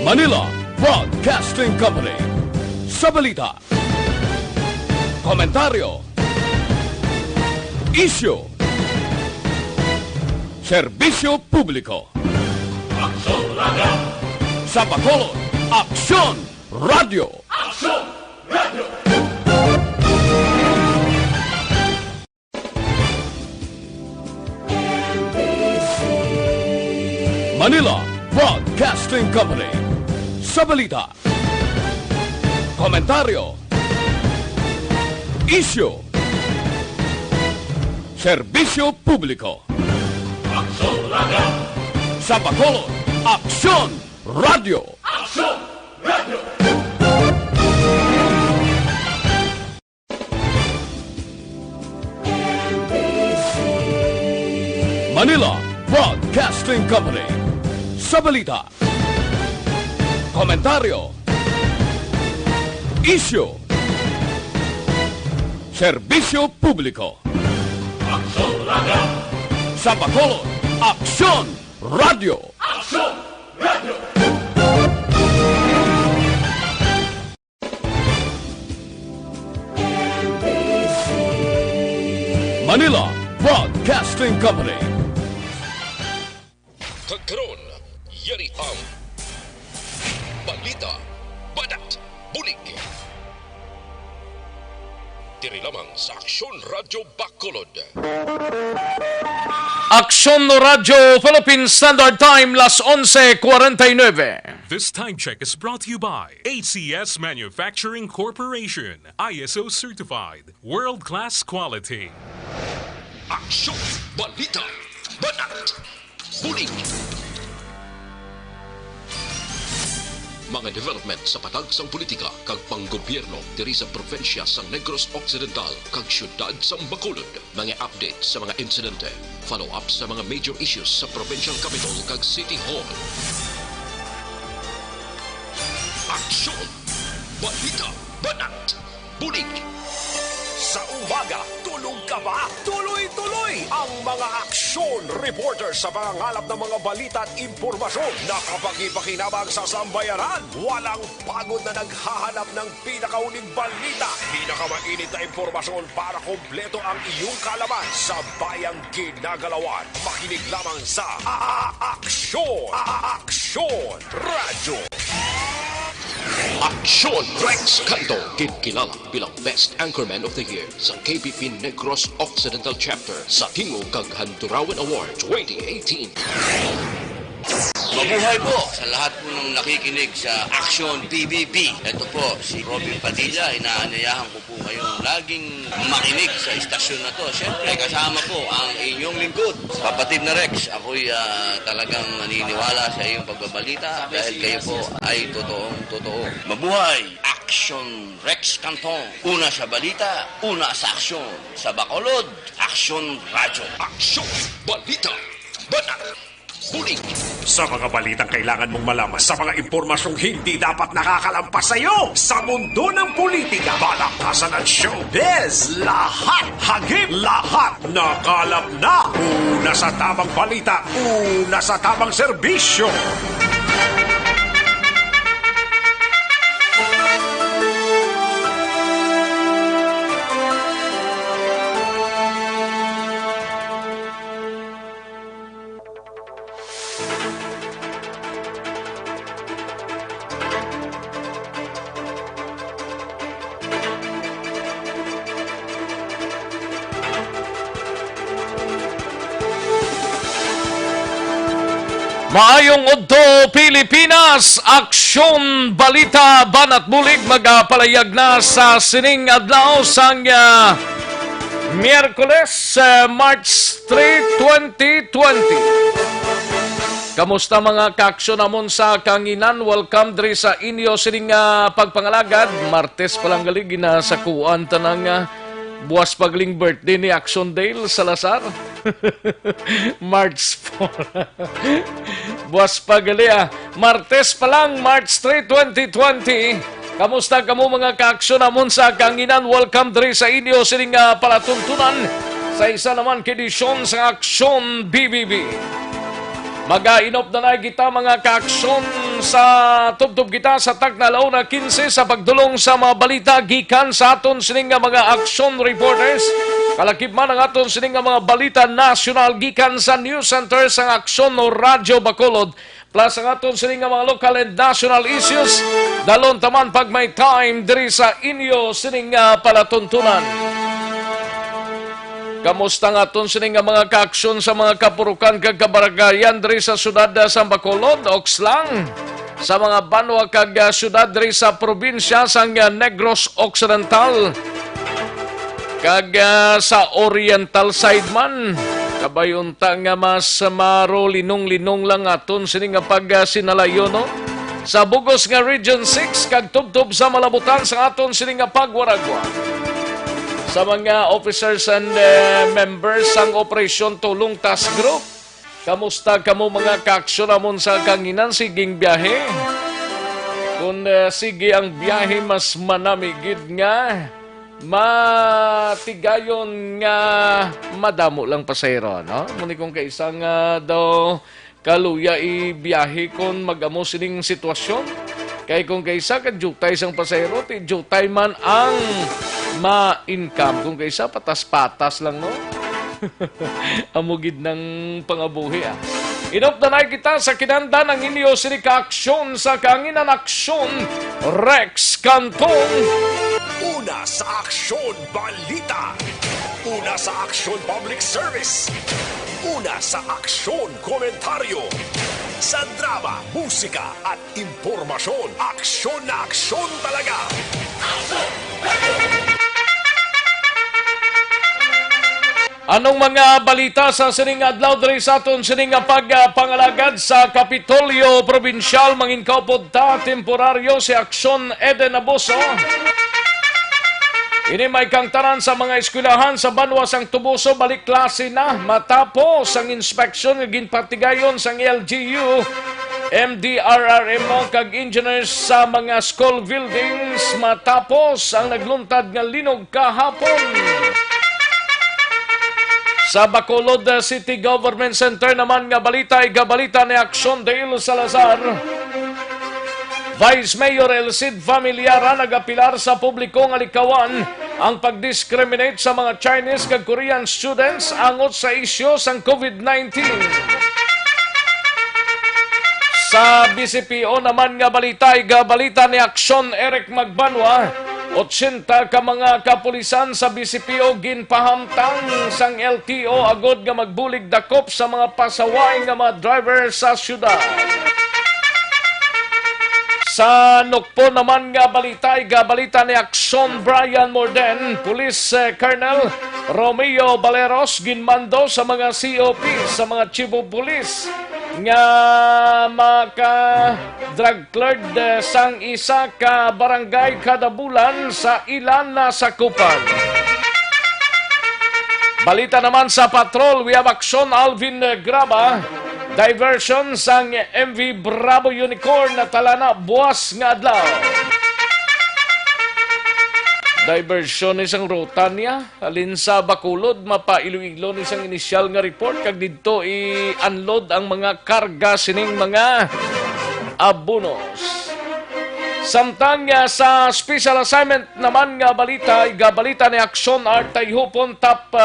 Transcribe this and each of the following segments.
Manila Broadcasting Company. Sa balita, komentaryo, isyu, serbisyo publiko. Aksyon Radio! Sa Bacolod, Aksyon Radio! Aksyon Radio! Manila Broadcasting Company. Sa balita, komentaryo, isyu, serbisyo publiko. Aksyon Radio! Sa Bacolod, Aksyon Radio! Aksyon Radio! Manila Broadcasting Company. Sa balita, komentaryo, isyu, serbisyo publiko. Aksyon Radio! Sa Bacolod, Aksyon Radio! Aksyon Radio! Manila Broadcasting Company. Kagkaroon, yari ang balita, badat, bulig. Diri lamang sa Aksyon Radio Bacolod. Aksyon Radio Philippine Standard Time, las 11:49. This time check is brought to you by ACS Manufacturing Corporation, ISO certified, world-class quality. Aksyon, balita, badat, bulig. Mga development sa patagsang politika kag panggobyerno diri sa probinsya sa Negros Occidental kag syudad sa Bacolod. Mga update sa mga insidente, follow up sa mga major issues sa provincial capital kag City Hall. Aksyon, balita, banat, bulig. Sa umaga, tulog ka ba? Tuloy-tuloy ang mga aksyon reporter sa pangangalap ng mga balita at impormasyon na kapag-ipakinabang sa sambayanan. Walang pagod na naghahanap ng pinakauling balita. Pinakamainit na impormasyon para kompleto ang iyong kalaman sa bayang ginagalawan. Makinig lamang sa Aksyon! Aksyon Radio! Aksyon Rex Canto, kilala bilang Best Anchorman of the Year sa KBP Negros Occidental Chapter sa Tingog kag Handurawan Award 2018. Mabuhay po sa lahat po ng nakikinig sa Aksyon PBB. Ito po si Robin Padilla. Inaanyayahan ko po kayong laging makinig sa istasyon na to. Siyempre, kasama po ang inyong lingkod. Kapatid na Rex, ako'y talagang naniniwala sa iyong pagbabalita dahil kayo po ay totoong-totoo. Mabuhay! Aksyon Rex Canton. Una sa balita, una sa aksyon. Sa Bacolod, Aksyon Radyo. Aksyon, balita, banat, bulig. Sa mga balitang kailangan mong malaman, sa mga impormasyong hindi dapat nakakalampas sa iyo, sa mundo ng politika, balakasan at showbiz, lahat, hagip, lahat, nakalap na. Una sa tamang balita, una sa tamang serbisyo. Maayong Udto, Pilipinas! Aksyon, balita, banat bulig magapalayag na sa sining adlaw sang Miyerkules, March 3, 2020. Kamusta mga kaaksyon namon sa kanginan? Welcome diri sa inyo sining pagpangalagad. Martes palang galig na sa kuan tanang buwas pagling birthday ni Action Dale Salazar. March 4. Buwas pagali Martes pa lang, March 3, 2020. Kamusta kamo mga kaaksyon namon sa kanginan? Welcome diri sa inyo sining palatuntunan sa isa naman kedisyon sa Aksyon BBB. Mag-inop na kita mga kaaksyon sa tubtub kita sa takna launa 15 sa pagdulong sa mga balita gikan sa aton sining nga mga action reporters. Kalakip man ang aton sining nga mga balita national gikan sa News Center sa Aksyon no Radyo Bacolod. Plus ang aton sining nga mga local and national issues. Dalon taman pag may time diri sa inyo sining nga palatuntunan. Kamusta nga aton sining nga mga kaaksyon sa mga kapurukan kag kabaranggayan diri sa syudad sa Bacolod, Oxlang, sa mga banwa kag syudad diri sa probinsya sa Negros Occidental, kag sa Oriental side man. Kabayunta nga mas maro linong-linong lang aton sining nga pagsinalayo no. Sa Bugos nga Region 6 kag tubtob sa malabutan sa aton sining nga pagwaragwa. Sa mga officers and members sang Operasyon Tulong Task Group, kamusta kamo mga kaaksyon amon sa kanginan siging biyahe? Kung sige ang biyahe mas manamigid nga, matigayon nga madamo lang pasahero, no? Muni kung kaisang daw kaluya ibiyahe kung mag-amo sining sitwasyon. Kay kung kaisa ka jutay sang pasahero, ti jutay man ang ma-income. Kung kaysa, patas-patas lang, no? Amugid ng pangabuhi, ah. Inoptanay kita sa kinanda ng inyo sinika-aksyon sa Kanginan Aksyon, Rex Cantong. Una sa Aksyon Balita. Una sa Aksyon Public Service. Una sa Aksyon Komentaryo. Sa drama, musika at impormasyon. Aksyon na aksyon talaga. Anong mga balita sa sining adlaw diri sa aton sining pagpangalagad sa Kapitolyo Provincial manginkaupod ta temporaryo si Aksyon Eden Abuso. Ini may kangtaran sa mga eskwelahan sa banwa sang Tubuso balik klase na matapos ang inspeksyon nga ginpatigayon sang LGU, MDRRMO kag engineers sa mga school buildings matapos ang nagluntad nga linog kahapon. Sa Bacolod City Government Center naman nga balita ay gabalita ni Aksyon Dale Salazar. Vice Mayor Elcid Familiara nagapilar sa publiko nga likawan ang pagdiscriminate sa mga Chinese kag Korean students angot sa isyu sang COVID-19. Sa BCPO naman nga balita ay gabalita ni Aksyon Eric Magbanwa. 80 ka mga kapulisan sa BCPO ginpahamtang sang LTO agod nga magbulig dakop sa mga pasaway nga mga driver sa syudad. Sa Nukpo naman nga balita ay gabalita ni Aksyon Brian Morden, Police Colonel Romeo Baleros ginmando sa mga COP sa mga chief of police nga maka-drug cleared sang isa ka barangay kada bulan sa ilan na sakupan. Balita naman sa patrol, we have Aksyon Alvin Graba, diversion sang MV Bravo Unicorn na talana buwas nga adlaw. Diversion isang ruta niya alin sa Bacolod mapailu-iglo ni isang initial nga report kag didto i-unload ang mga karga sining mga abonos. Samtang sa special assignment naman nga balita ay gabalita ni Aksyon Art Tayhupon top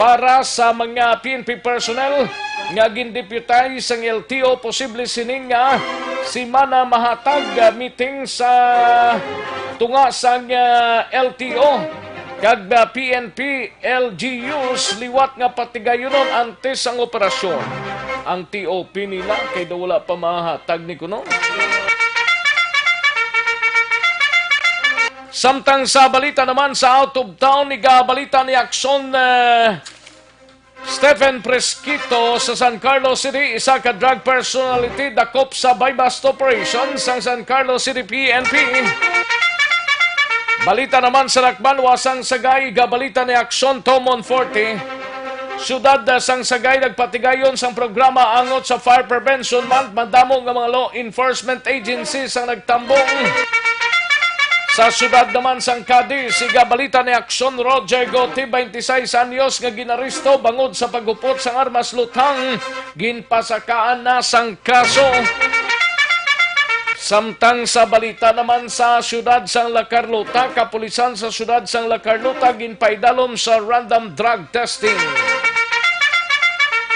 para sa mga PNP personnel nga gindeputize ang LTO posible sining nga si mana mahatag meeting sa tunga sang LTO kag PNP LGUs liwat nga patigayonon antes ang operasyon. Ang TOP nila kay daw wala pa mahatag ni kuno. Samtang sa balita naman sa out of town balita ni Aksyon Stephen Presquito sa San Carlos City, isa ka drug personality dakop sa buy-bust operation sa San Carlos City PNP. Balita naman sa Lakban, wasang Sagay, gabalita ni Aksyon Tomon 40. Syudad sang Sagay nagpatigayon sang programa angot sa Fire Prevention Month, mandamo nga mga law enforcement agencies ang nagtambong. Sa syudad naman sang Cadiz, gabalita ni Aksyon Roger Gotti, 26 anyos nga ginaristo bangod sa pagupot sang armas lutang, ginpasakaan na sang kaso. Samtang sa balita naman sa siyudad sang La Carlota, kapulisan sa siyudad sang La Carlota ginpaidalom sa random drug testing.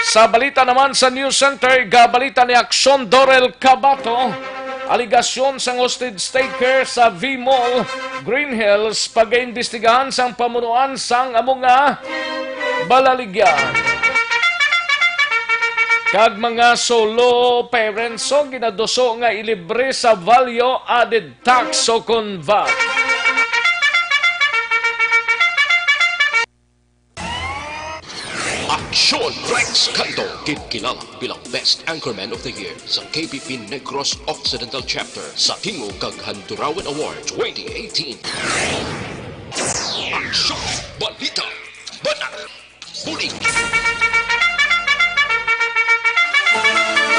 Sa balita naman sa News Center, gabalita ni Aksyon Dorel Cabato, aligasyon sang hostage taker sa V-Mall, Green Hills, pag-iimbestigahan sang pamunuan sang amunga balaligyan. Kag mga solo parents so ginadoso nga ilibre sa value added tax o VAT. Aksyon Rex Canto, kilala bilang Best Anchorman of the Year sa KBP Negros Occidental Chapter sa Tingog kag Handurawan Award 2018. Aksyon, balita, banat, puling.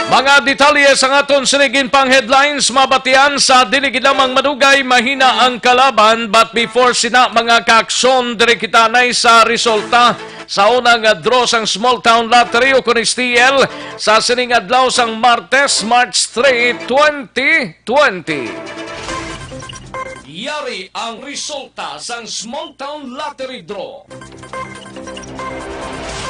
Mga detalye sa aton sinigin pang headlines, mabatian sa diligid lamang madugay, mahina ang kalaban, but before sina mga kaaksyon, dire kita nay sa resulta sa unang draw sang Small Town Lottery o kunis TL sa sining adlaw sang Martes, March 3, 2020. Yari ang resulta sang Small Town Lottery Draw.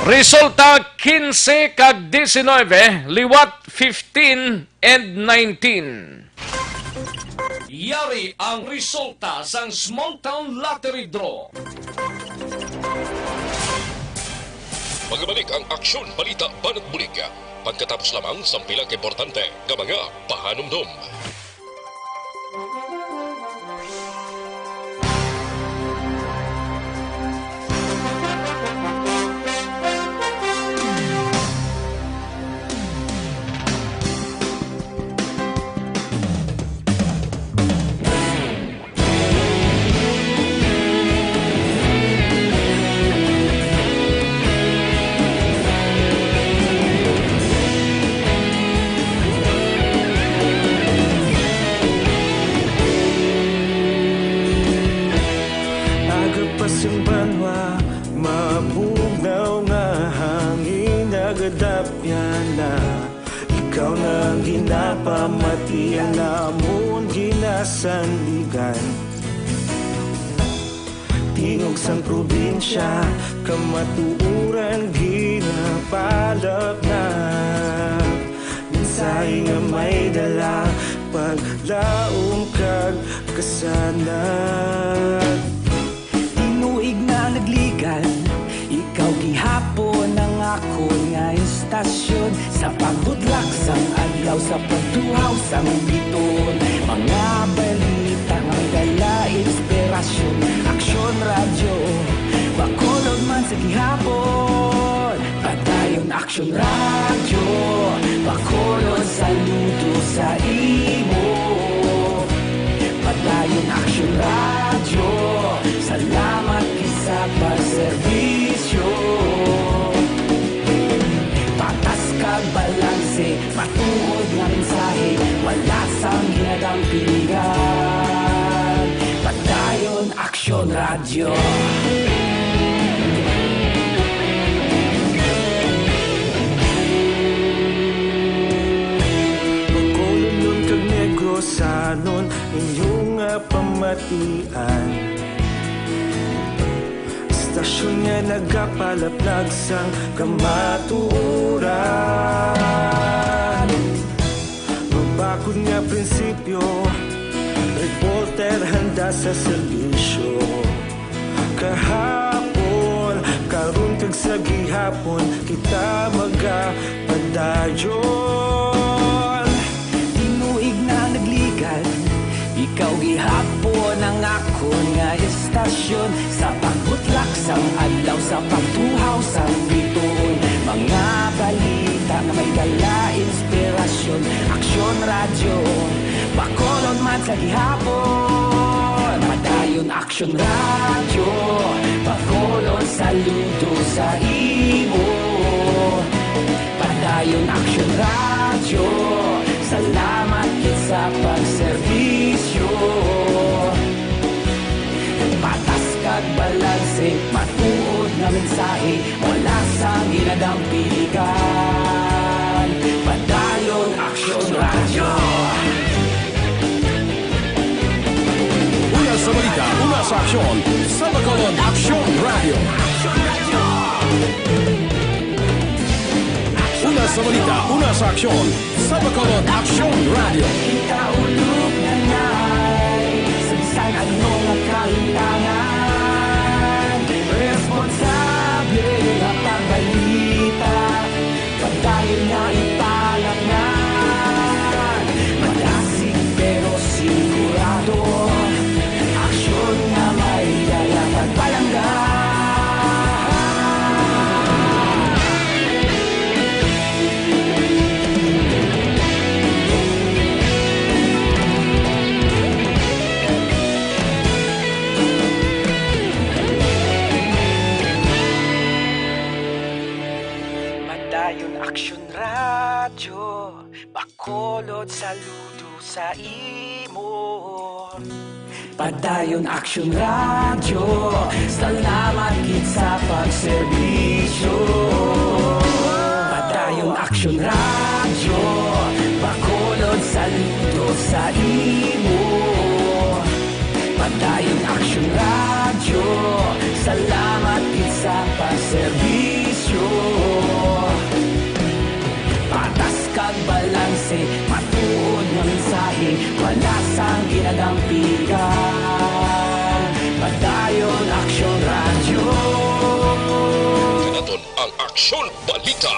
Resulta 15 kag 19, liwat 15 and 19. Yari ang resulta sang Small Town Lottery Draw. Magbalik ang Aksyon Balita Banat Bulig. Pagkatapos lamang sa pilang importante nga mga pahanumdum. Ang banwa, mabugaw nga hangin nagadapyan na ikaw nang ginapamatian namon ginasandigan. Tingog sang probinsya, kamatuuran ginapalap na minsay nga may dala paglaom kag kasanat. Nagligan, ikaw gihapon ang ako nga istasyon sa pagbutlak sang adlaw sa pagtuhaw sang biton. Mga balita nga dala inspirasyon, Aksyon Radyo bakolod man sa gihapon. Padayon Aksyon Radyo bakolod saludo sa imo. Padayon Aksyon Radyo, salamat sa pagserbisyo. Patas kag balanse, matuod nga mensahe, wala sang hinadang pilihan. Padayon Aksyon Radyo. Pagkolon kag Negros anon inyong pamatian. Stasyon nga nagapalaplag sang kamatuuran. Mabakod nga prinsipyo, reporter handa sa serbisyo. Kahapon, karon kag sa gihapon, kita magapadayon. Tinuig na nagligan, ikaw gihapon ang ako nga istasyon sa pagbutlak sang adlaw sa pagtuhaw sang biton. Mga balita na may dala inspirasyon, Aksyon Radyo bakolod man sa gihapon. Padayon Aksyon Radyo bakolod saludo sa imo. Padayon Aksyon Radyo, salamat kit sa pagserbisyo. Patas kag balanse, matuod na mensahe, wala sang ginadang pilikan. Padayon Aksyon Radyo. aksyon sa Bacolod Aksyon Radio. Una sa balita, una sa aksyon sa Bacolod Aksyon Radio. Kaulog na na'y sagsang anong kahintangan. Responsable at pagbalita, pagdahil na ipalaknan. Malasig pero sigurado, aksyon na may yayap at palanggan. Madayon Aksyon Radyo, Bacolod saludo sa imo. Padayon Aksyon Radyo, salamat gid sa pagserbisyo. Padayon Aksyon Radyo, Bacolod saludo sa imo. Padayon Aksyon Radyo, salamat gid sa pagserbisyo. Patas kag balanse, matuod nga mensahe, wala sang ginadampigan. Padayon Aksyon Radyo. Naton ang Aksyon Balita.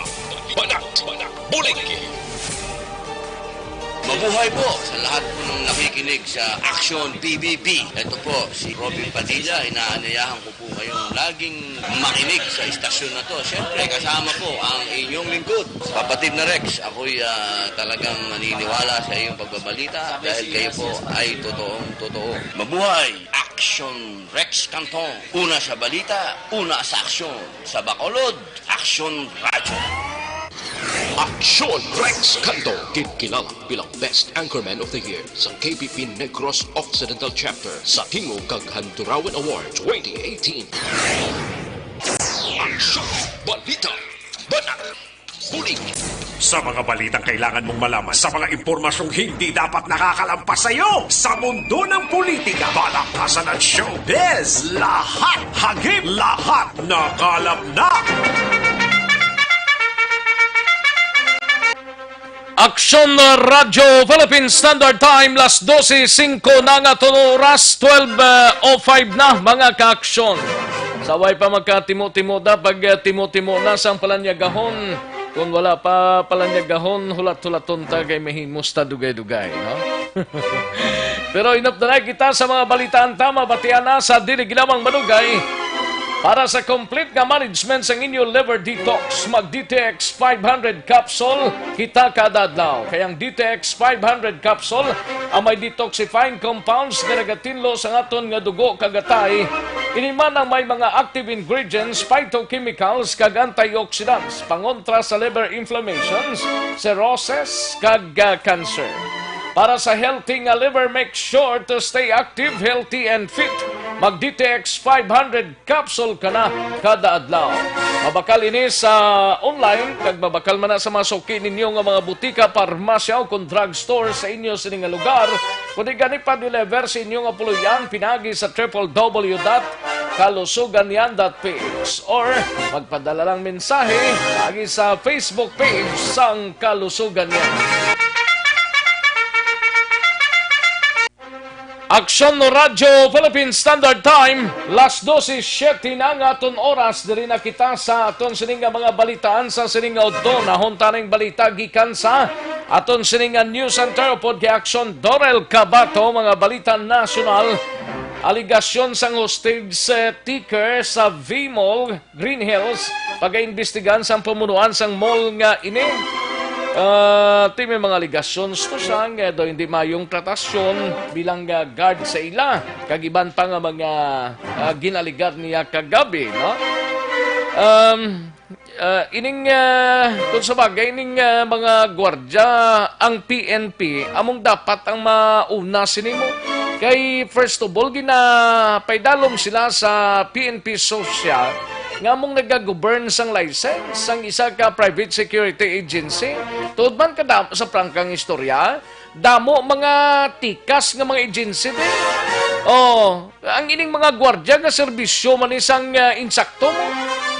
Banat, bulig. Mabuhay po sa lahat po ng nakikinig sa Action PBB. Ito po si Robin Padilla. Inaanyayahan ko po kayong laging makinig sa istasyon na to. Siyempre kasama po ang inyong lingkod. Kapatid na Rex, ako'y talagang naniniwala sa iyong pagbabalita dahil kayo po ay totoo. Mabuhay! Action Rex Canton. Una sa balita, una sa aksyon. Sa Bacolod, Action Radio. Aksyon Rex Canto, kilala bilang Best Anchorman of the Year sa KBP Negros Occidental Chapter sa Tingog kag Handurawan Award 2018. Aksyon Balita. Banat. Bulig. Sa mga balitang kailangan mong malaman, sa mga impormasyong hindi dapat nakakalampas sa iyo, sa mundo ng politika, balakasan at showbiz, lahat hagip, lahat nakalap na. Aksyon Radyo Philippine Standard Time, las 12:05 na nga oras, 12:05 na mga ka-aksyon. Saway pa magka-timo-timo da, pag timo-timo na sang palanyagahon. Kung wala pa palanyagahon, hulat-hulaton ta kay mahimos ta dugay-dugay, no? Pero inapdanay kita sa mga balitaan tama, batian na sa dili ginamang madugay. Para sa complete nga management sa inyo liver detox, mag-DTX 500 capsule kita kada adlaw. Kayang DTX 500 capsule ang may detoxifying compounds nga nagatinlo sa aton nga dugo kagatay. Iniman ang may mga active ingredients, phytochemicals kag antioxidants, pangontra sa liver inflammations, cirrhosis kag cancer. Para sa healthy nga liver, make sure to stay active, healthy, and fit. Mag-DTX 500 capsule ka na kada adlaw. Mabakal ini sa online, kag mabakal man na sa masuki ninyo nga mga butika, parmasya o kung drugstore sa inyo sa nga lugar. Kundi gani pa deliver sa inyo nga puluyan, pinagi sa www.kalusuganyan.ph or magpadala lang mensahe lagi sa Facebook page sang Kalusugan Yan. Aksyon no Radyo Philippine Standard Time, las 12:07 na nga aton oras, diri na kita sa aton sininga mga balitaan sa sininga udto. Nahon taning balita gikan sa aton sininga News Center pod kay Aksyon Dorel Cabato, mga balita nasyonal. Aligasyon sang hostage ticker sa V-Mall Green Hills, pag-iimbestigan sang pamunuan sang mall nga ini. May mga aligasyons to sang do hindi mayong tratasyon bilang guard sa ila, kagiban pa nga mga ginaligar niya kagabi, no? Ining kung sa bagay ining mga gwardya ang PNP among dapat ang mauna sinimo kay first of all ginapaydalom sila sa PNP Social nga mong nag-govern sang license sang isa ka private security agency. Tuod man kada sa prangkang istorya, damo mga tikas nga mga agency din. Oh, ang ining mga gwardya nga serbisyo man isang insakto mo.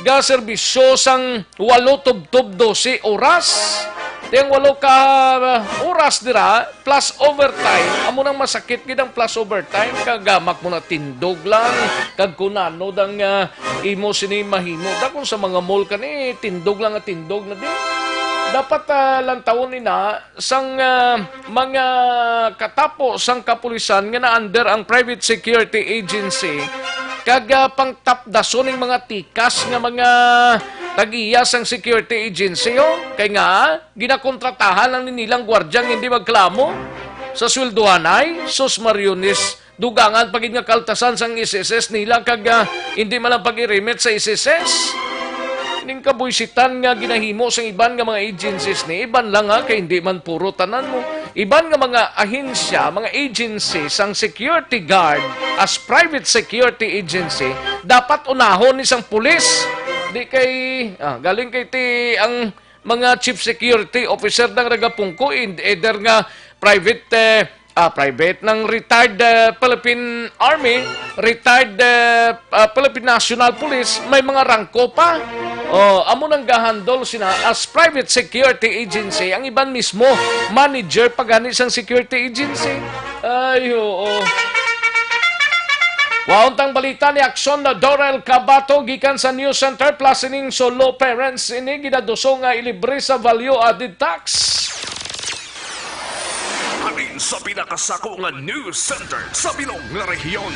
Ga serbisyo sang 8 tubtob 12 oras. Tiyang 8 ka oras dira plus overtime. Amo nang masakit gid ang plus overtime kagamak mo na tindog lang kag kunano dang imo sini mahimo. Dakon sa mga mall kani tindog lang at tindog na din. Dapat lang taon nina sang mga katapo sang kapulisan nga na under ang private security agency kag pangtapdason ng mga tikas nga mga tag-iyas ang security agency kay nga ginakontratahan lang nilang gwardyang hindi magklamo sa swelduhan ay sus mariones dugangan pagid nga kaltasan sang SSS nila kag hindi man lang pag-remit sa SSS. Ning kabuisitan nga ginahimo sa iban nga mga agencies ni iban lang kay hindi man puro tanan mo. Iban nga mga ahensya, mga agencies ang security guard as private security agency dapat unahon isang pulis. Di kay galing kay ti ang mga chief security officer ng Ragapungko either nga private ng retired Philippine Army, retired Philippine National Police, may mga rangko pa. Amo nang gahandol sina as private security agency. Ang iban mismo, manager pagani sang security agency. Ay, oo. Wauntang balita ni Akson na Dorel Cabato gikan sa News Center plus ining solo parents ini ginaduso nga ilibre sa value added tax. Halin sa pinakasako nga news center sa bilog nga rehiyon.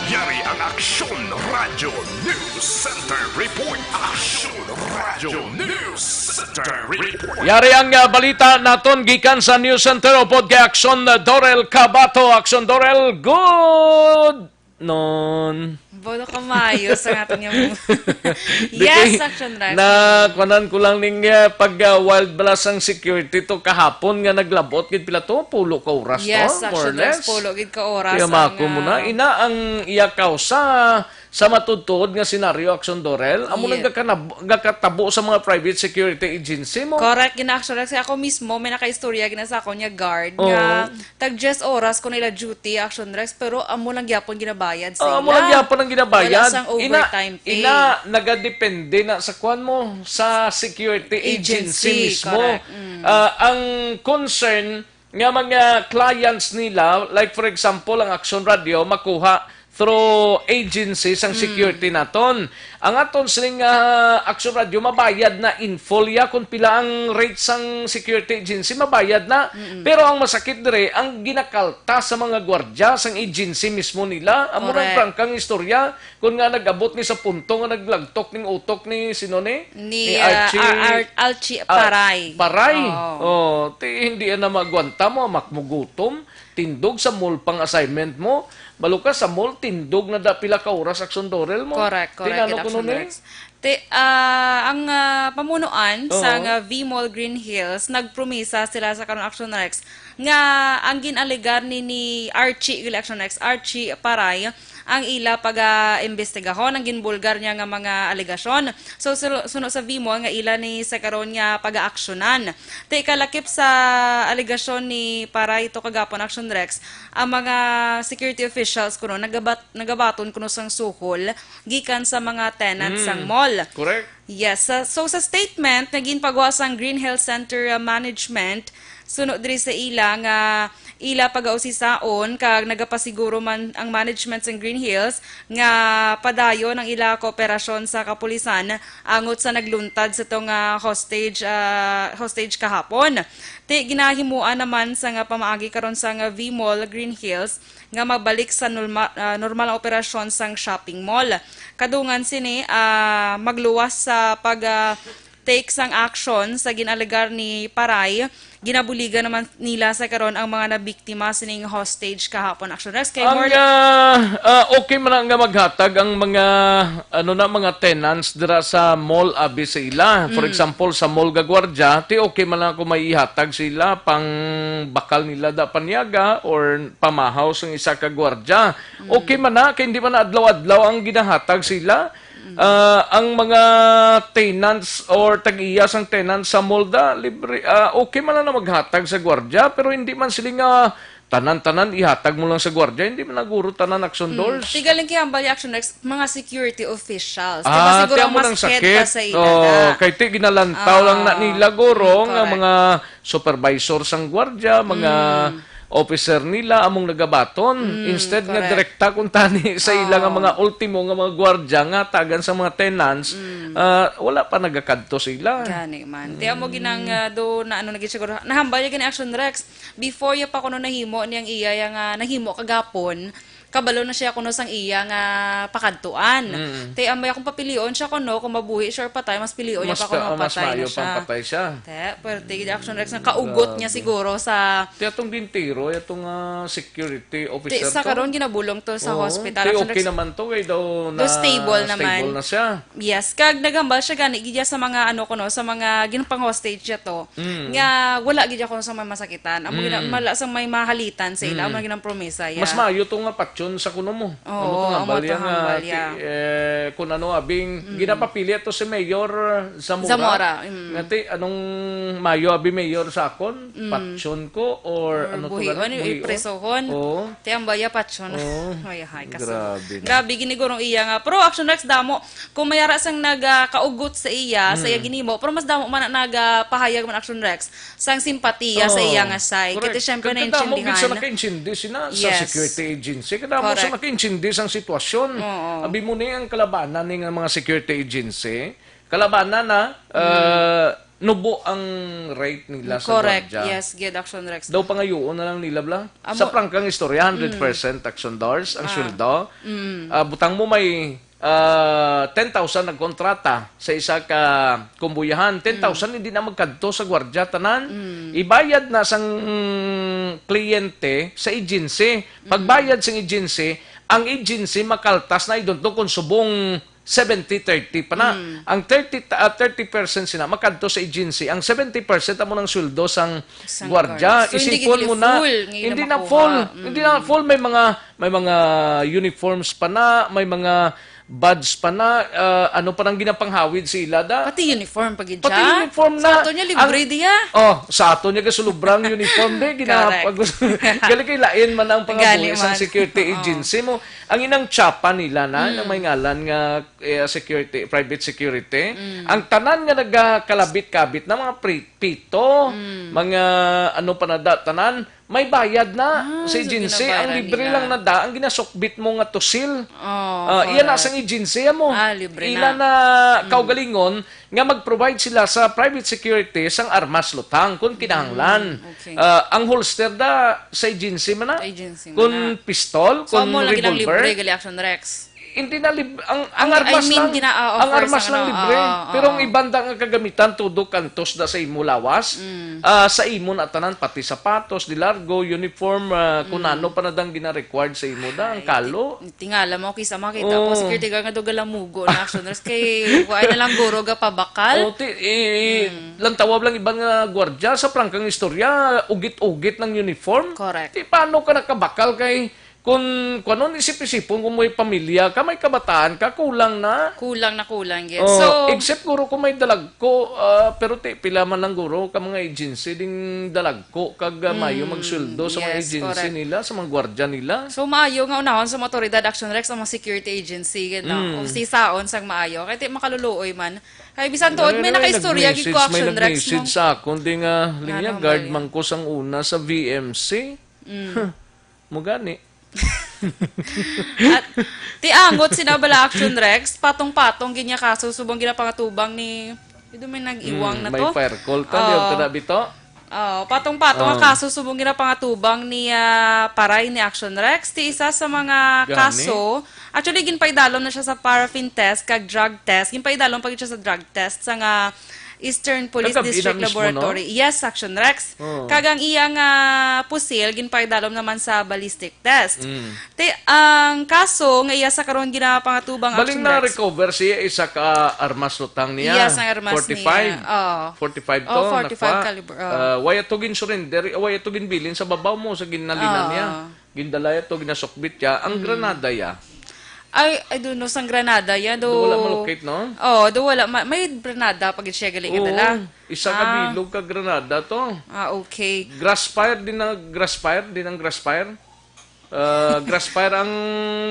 Yari ang Aksyon Radio News Center Report. Aksyon Radio News Center Report. Yari ang balita naton gikan sa News Center upod kay Akson Dorel Cabato. Akson Dorel, good noon. Bodo ka maayos ang aton yung... Yes, Action Rex. Na kunan ko lang ning pag wild blast ang security to kahapon nga naglabot gid pila to pulo ka oras yes, to more or Action Rex, less. pulo gid ka oras. Kaya mako mo na ina ang iyakaw sa matudtod nga senaryo Akson Dorel amo nang gakatabo sa mga private security agency mo. Correct, gina Action Rex. Ako mismo may nakaistorya gina sa ako niya guard nga tag 10 oras ko nila duty Action Rex pero amo lang gyapon ginabayad sila. Amo lang gyapon ang ginabayad. Wala sang overtime pay. Ina nagadepende na sa kwan mo sa security agency mismo. Ang concern nga mga clients nila like for example ang Action Radio makuha through agencies ang security naton. Ang aton sining Action Radio mabayad na in full ya kung pila ang rates sang security agency mabayad na. Pero ang masakit dire ang ginakalta sa mga gwardya sang agency mismo nila. Amo nang prangkang istorya kun nga nagabot ni sa punto nga naglagtok ning utok ni sino ni Archie Paray. Paray. Hindi na magwanta mo makmugutom tindog sa mall pang assignment mo. Baluka sa mall, tindog na pila ka oras Akson Dorel mo. Correct. Tinano ko nun ang pamunuan sa V-Mall Green Hills, nagpromisa sila sa karon Action Rex nga ang ginalegar ni Archie Action Rex, Archie Paray, ang ila pag-imbestigahon, ang ginbulgar niya nga mga alegasyon. So, suno sa V-Mall nga ila ni sa karon nga pag-aaksyonan. Kalakip sa alegasyon ni Paray ito kagapon Action Rex, ang mga security officials kuno nagabaton kuno sang suhol gikan sa mga tenants sang mall. Correct. Yes. So sa statement naging pagwas ang Green Hill Center Management sunod diri sa ila nga ila pag-ausisaon kag nagapasiguro man ang management sa Green Hills nga padayon ang ila kooperasyon sa kapulisan angot sa nagluntad sa tong hostage kahapon. Ginahimuan naman sa nga pamaagi karon sa nga V-Mall Green Hills nga mabalik sa normal na operasyon sang shopping mall. Kadungan sini magluwas sa take sang action sa ginalegar ni Paray. Ginabuligan naman nila sa karon ang mga nabiktima sining hostage kahapon Action Rex kay more okay man nga maghatag ang mga mga tenants dira sa mall abi sa ila. For example sa mall Gagwardya, okay man lang kung may ihatag sila pang bakal nila da panyaga or pamahaw sang isa ka gwardya. Okay man na kay hindi man adlaw-adlaw ang ginahatag sila. ang mga tenants or tag-iyas ang tenants sa molda, libre, okay man lang na maghatag sa gwardya, pero hindi man sila nga tanan-tanan ihatag mo lang sa gwardya, hindi man naguro tanan action doors. Tigaling kiyambal action next mga security officials. Diba siguro tiyan mo mas ng head sakit. pa sa ilada. Kay ti ginalantaw lang na nila guro nga correct. mga supervisor sang gwardya, mga officer nila among nagabaton instead nga correct. direkta kung tani sa ila nga mga ultimo nga mga gwardya nga tagan sa mga tenants, wala pa nagakadto sila. Gani man. Tiya mo ginang do na ano naging siguro. Nahambal ya gani action Rex. Before ya pa kuno nahimo niyang iya yang nahimo kagapon. Kabalo na siya kuno sang iya nga pakadtuan. Te amay akong papilion siya kuno kung mabuhi siya or patay mas pilion niya pa kuno mas patay mayo na siya. pang patay siya. Te, pero tigid action Rex nga kaugot niya siguro sa Ti atong bintiro, atong security te, officer sa to. karon ginabulong to sa Oo. hospital Ti action okay Rex. naman to kay daw na Do stable naman. Stable na siya. Yes, kag nagambal siya gani gidya sa mga ano kuno sa mga ginpang hostage siya to. Nga wala gidya kuno sa may masakitan. Amo mala sa may mahalitan sa ila amo ginang promesa ya. Mas maayo to nga patsyon sa kuno mo. Oo, amo to hambal, yeah. Kung ano abing ginapapili to si Mayor Zamora. Zamora, Ngati anong mayo abi Mayor sa akon? Patsyon ko or ano to buhion, gani? ipresohon. Oo. Te ang baya patson. Oo. Ay hay kasi. Grabe na. Grabe ginigurong iya nga. Pero action Rex damo kung mayara sang nagakaugot sa iya, sa iya ginimo, pero mas damo man nagapahayag man action Rex sang simpatiya sa iya nga side. Kasi syempre na Kadamo gid sa intindihan. naka-intindi sina sa Yes. security agency. Kadamo sa Correct. naka-intindi sang sitwasyon. Abi mo ni ang kalabanan ning mga security agency. Kalabanan na nubo ang rate nila sa Correct. gwardya. Yes, good action Rex. Daw pangayoon na lang nila bla. Sa prangkang istorya, 100% action dollars ang sweldo. Butang mo may 10,000 nagkontrata sa isa ka kumbuyahan. 10,000 hindi na magkadto sa gwardya tanan. Ibayad na sang kliyente sa agency. Pagbayad sa agency, ang agency makaltas na idonto kung subong 70-30 pa na. Ang 30% sina makadto sa agency. Ang 70% amo ng sweldo sang gwardya. So, hindi Isipon gid mo na full, ngayon hindi na na makuha. full. Hindi na full, may mga uniforms pa na, may mga badge pa na, ano pa nang ginapanghawid sila da. Pati uniform pag idya. Pati uniform na. Sa ato niya libre diya. Sa ato niya kasulubrang uniform de ginapag. Gali kay lain man ang Gali pangabuhi sa man. security agency mo. Ang inang tsapa nila na ng may ngalan nga security, private security. Ang tanan nga nagkalabit-kabit na mga pito, mga ano pa na da, tanan may bayad na sa so agency. ginabayaran Ang libre nila. lang na da, ang ginasukbit mo nga tusil. Oh, Iyan na sa agency mo. Libre Ila na. na kaugalingon nga mag-provide sila sa private security sang armas lutang kung kinahanglan. okay. Ang holster da sa agency man na. Agency man Kung na. pistol, So, kung mo lagi lang revolver. libre gali action Rex. Hindi na ang I armas mean, lang. gina-offer Ang armas sa lang ano, libre. oo. Pero ang ibanda nga kagamitan tudo kantos da sa imo lawas. Sa imo na tanan pati sapatos, dilargo, uniform, kung ano pa na dang gina-required sa imo da, ang kalo. Tingala mo kisa makita po security guard nga do galamugo na action Rex kay buhay na lang guro ga pabakal. Lang tawag lang ibang gwardya sa prangkang istorya, ugit-ugit ng uniform. Correct. Paano ka nakabakal kay kung ano isip-isipon kung may pamilya ka, may kabataan ka, kulang na. Kulang yes. So Except guro kung may dalag ko, pero pila man lang guro ka mga agency ding dalag ko kag mayo magsuldo sa mga yes, agency correct. nila, sa mga gwardya nila. So maayo nga unahon sa mga otoridad action Rex ang mga security agency gano. O si saon sang maayo kay ti makaluluoy man. Kay bisan tuod may nakaistorya gid ko action May Rex nag-message mo. sa akon di nga linya Ano, guard Maria? man ko sang una sa VMC. Mo gani. At ti angot sinabala action Rex patong-patong ginya kaso subong ginapangatubang ni ito may nag-iwang na May to. fire call ta di ta bito. Patong-patong ang kaso subong ginapangatubang ni Paray ni Action Rex. Ti isa sa mga Gani? kaso, actually ginpaidalom na siya sa paraffin test kag drug test. Ginpaidalom pag siya sa drug test sa nga Eastern Police Kagab District ina mismo, Laboratory. Yes, Action Rex. Kagang iyang pusil ginpaidalom naman sa ballistic test. Ti ang kaso nga iya sa karon ginapangatubang Baling Action na Rex. recover siya isa ka armas lutang niya. Yes, ang armas 45. niya. 45 to. 45 caliber. Waya to gin surrender, waya to gin bilin sa babaw mo sa ginalinan niya. Gindalaya to ginasukbit niya. Ang granada ya. I don't know, sang Granada yan. Do wala malocate, no? Oh, do wala. May Granada pag siya galing dala. Isa ka bilog ka Granada to. Okay. Grassfire din ang Grassfire. Grassfire ang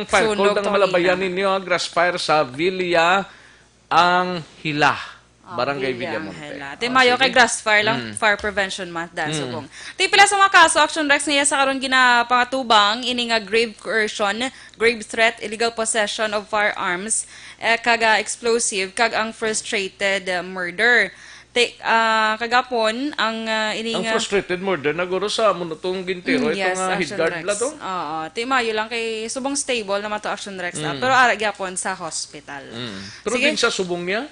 fire Sunog code ng tong malabayan ina. ninyo. Grassfire sa Villa ang Hila. Barangay Villamonte. Villamonte. Ito mayo kay Grassfire lang, Fire Prevention Month dahil subong. Ito pila sa mga kaso, Action Rex niya sa karon ginapangatubang, ini nga grave coercion, grave threat, illegal possession of firearms, kaga explosive, kag ang frustrated murder. Kagapon, ang ini Ang nga... frustrated murder na guro sa munutong gintero. yes, Itong Action hidguard Rex. la to. Oo. Mayo lang kay subong stable naman to Action Rex na. Pero ara gyapon sa hospital. Pero Sige. din sa subong niya,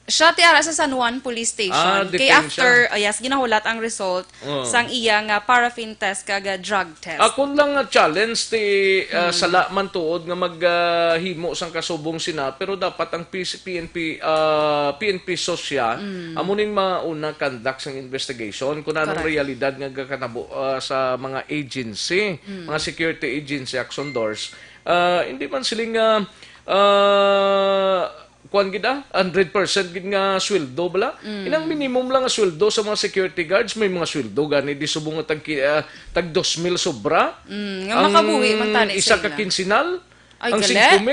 Siya ti ara sa San Juan Police Station. Kay detain after, ginahulat ang result sang iya nga paraffin test kaga drug test. ako lang nga challenge ti sala man tuod nga maghimo sang kasubong sina pero dapat ang PNP sosya amuning mauna conduct sang investigation kung anong Correct. realidad nga gakanabo sa mga agency, mga security agency action doors. Hindi man siling kuan gid 100% gid nga sweldo bala. Inang minimum lang nga sweldo sa mga security guards, may mga sweldo gani di subong nga tag 2,000 sobra. Nga makabuhi man tani isa sila. ka kinsinal. Ay, Ang gali?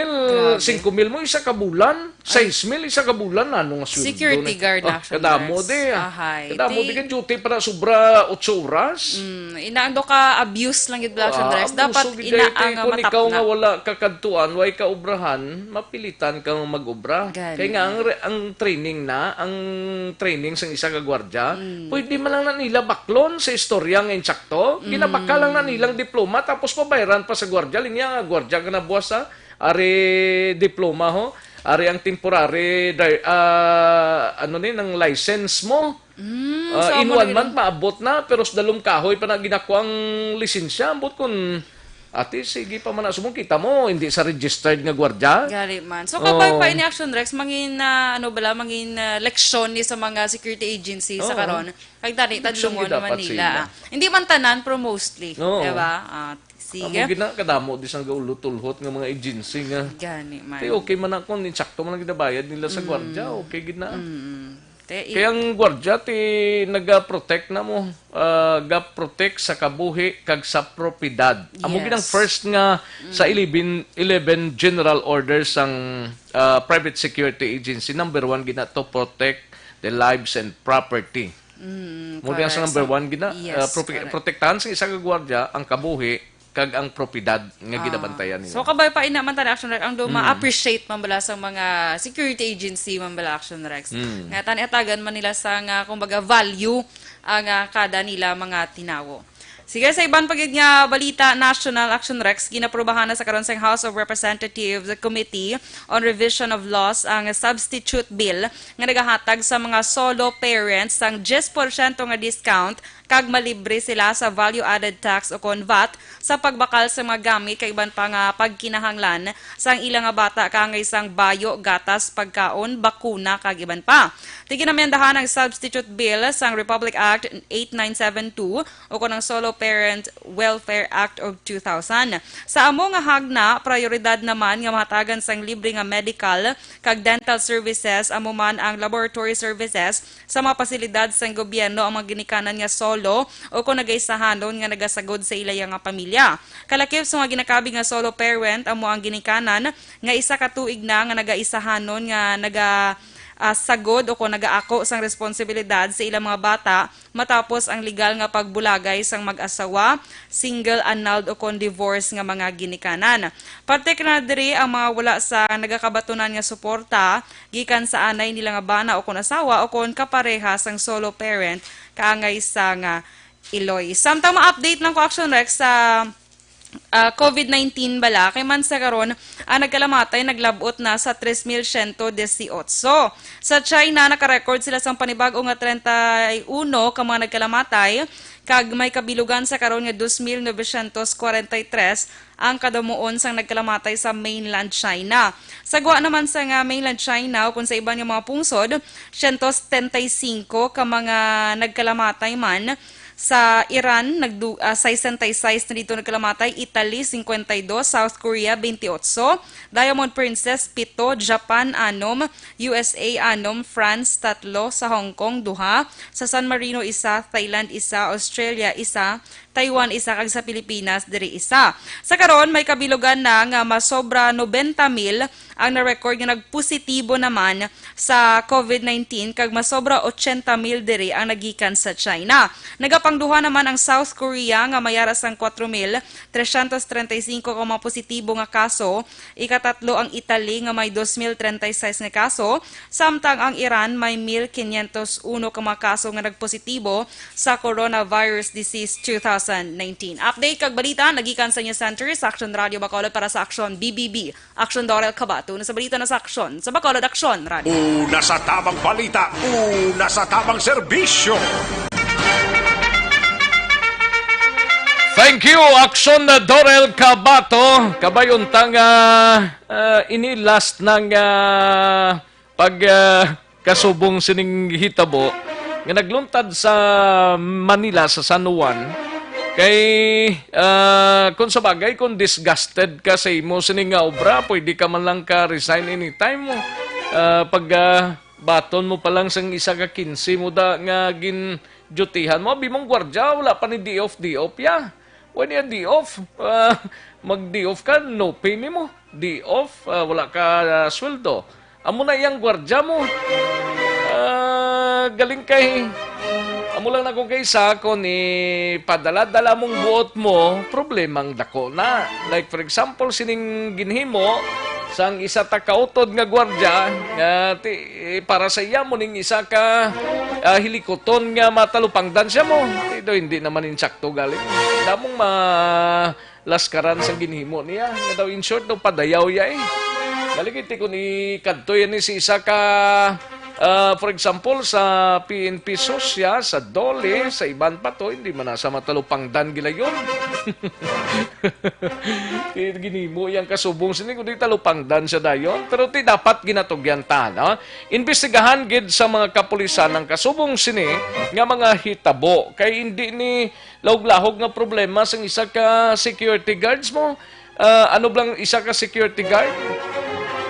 5,000 mo isa ka bulan, 6,000 isa ka bulan ano nga sweldo. Security guard na action kadamo guards. di. Ahay. Kadamo Di- di kan duty para sobra 8 oras. Inaando ka abuse lang gid Action Rex. Dapat ina ang kung ikaw nga matapna. wala kakadtuan, way ka obrahan, mapilitan kang mag-obra. Gani. Kaya nga ang training sa isa ka gwardiya, pwede man lang na nila baklon sa istorya nga insakto. Ginabaka lang na nilang diploma tapos pabayaran pa sa gwardiya. Linya nga gwardiya ka na buwas ari diploma ho. Ari ang temporary ng license mo. In one month maabot na pero sa dalom kahoy pa na ginakuang lisensya ambot kun ate sige pa man sumong kita mo hindi sa registered nga gwardiya. Gali man. So kapag pa ini Action Rex mangin leksyon ni sa mga security agency sa karon. Kag dali Leksyon tadlumon gid dapat Manila. Hindi man tanan pero mostly, Oo. di ba? Amo Sige. gina kadamo di sang gaulutulhot nga mga agency nga. Gani man. Te okay man ako insakto man lang ginabayad nila sa gwardiya, okay gid na. Te- Kaya ang gwardiya ti naga-protect na mo, ga-protect sa kabuhi kag sa propiedad. Amo Yes. gid ang first nga sa 11 general orders sang private security agency. Number 1 gina to protect the lives and property. Mo correct. sa number 1 gina Yes, correct. protektahan sa isa ka gwardiya ang kabuhi kag ang propiedad nga ginabantayan nila. So kabay pa ina man tan Action Rex ang do ma-appreciate man bala sa mga security agency man bala Action Rex. Nga tan etagan man nila sa nga kumbaga value ang kada nila mga tinawo. Sige, sa ibang pagig nga balita, National Action Rex, ginaprobahan na sa karon sa House of Representatives Committee on Revision of Laws ang substitute bill nga nagahatag sa mga solo parents sang 10% nga discount kag malibre sila sa value-added tax o kon VAT sa pagbakal sa mga gamit kay iban pa nga pagkinahanglan sang ilang nga bata kangay sang bayo, gatas, pagkaon, bakuna kag iban pa. Tiginamyandahan ang substitute bill sang Republic Act 8972 o kon ang Solo Parent Welfare Act of 2000. Sa amo nga hagna, prioridad naman nga mahatagan sang libre nga medical kag dental services amo man ang laboratory services sa mga pasilidad sang gobyerno ang mga ginikanan nga solo o kung nagaisahanon nga nagasagod sa ilaya nga pamilya. Kalakip sa mga ginakabi nga solo parent amo ang ginikanan nga isa ka tuig na nga nagaisahanon nga sagod o kung nagaako sang responsibilidad sa ilang mga bata matapos ang legal nga pagbulagay sang mag-asawa, single, annulled o kung divorce nga mga ginikanan. Partikular diri ang mga wala sa nagakabatunan nga suporta gikan sa anay nila nga bana o kung asawa o kung kapareha sang solo parent kaangay sa nga Iloy. Samtang ma-update lang ko Action Rex sa COVID-19 bala, kay man sa karon nagkalamatay, naglabot na sa 3,118. Sa China, nakarecord sila sang panibago nga 31 ka mga nagkalamatay, kag may kabilugan sa karon nga 2,943 ang kadamuon sang nagkalamatay sa mainland China. Sagwa naman sa nga mainland China o kung sa iban nga mga pungsod, 175 ka mga nagkalamatay man. Sa Iran, 66 na dito nagkalamatay. Italy, 52. South Korea, 28. Diamond Princess, 7. Japan, 6. USA, 6. France, 3. Sa Hong Kong, 2. Sa San Marino, 1. Thailand, 1. Australia, 1. Taiwan, 1. Kag sa Pilipinas, diri 1. Sa karon may kabilugan na nga masobra 90,000 ang na-record nga nagpositibo naman sa COVID-19 kag masobra 80,000 diri ang nagikan sa China. Nagapangduha naman ang South Korea nga mayara sang 4,335 ka mga positibo nga kaso. Ikatatlo ang Italy nga may 2,036 nga kaso. Samtang ang Iran may 1,501 ka mga kaso nga nagpositibo sa coronavirus disease 2019. Update kag balita nagikan sa News Center sa Action Radio Bacolod para sa Action BBB. Action Dorel Cabato na sa balita na sa Action sa Bacolod Action Radio. Una sa tamang balita, una sa tamang serbisyo. Thank you, Action Dorel Cabato. Kabayuntang inilast ng kasubong sining hitabo nga nagluntad sa Manila, sa San Juan. Kay, kung sa bagay, kung disgusted ka sa imo sining nga obra, pwede ka man lang ka resign anytime mo. Baton mo pa lang sang isa ka 15 mo da nga ginjutihan mo. Bimong gwardya, wala pa ni D-off ya. When you D-off, mag-D-off ka, no pay mo. D-off, wala ka sweldo. Amo na iyang gwardya mo. Galing kay... Amo lang na kung kaysa, kung padala-dala mong buot mo, problemang dako na. Like for example, sining ginhimo, sang isa ta kautod nga gwardya, para sa iya mo ning isa ka hilikoton nga matalupangdan siya mo. Hindi naman insakto galing. Damong malaskaran sa ginhimo niya. Nga daw in short, daw padayaw ya eh. Galing iti kung ikadto yan si isa ka... for example, sa PNP Sosya, sa Dole, sa iban pa to, hindi man nasa matalupangdan gila yun. Ginimo yung kasubong sini, kundi talupangdan siya dayon. Pero ti dapat ginatugyan ta, no? Investigahan gid sa mga kapulisan ng kasubong sini nga mga hitabo. Kay hindi ni lahog-lahog nga problema sa isa ka security guards mo. Ano blang isa ka security guard?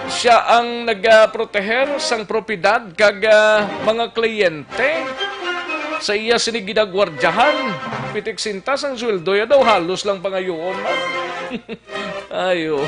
Siya ang nagproteher sang propiedad kag mga kliyente. Sa iya sinigidagwardyahan. Pitik sintas ang sweldo ya daw halos lang pangayoon man. Ayo.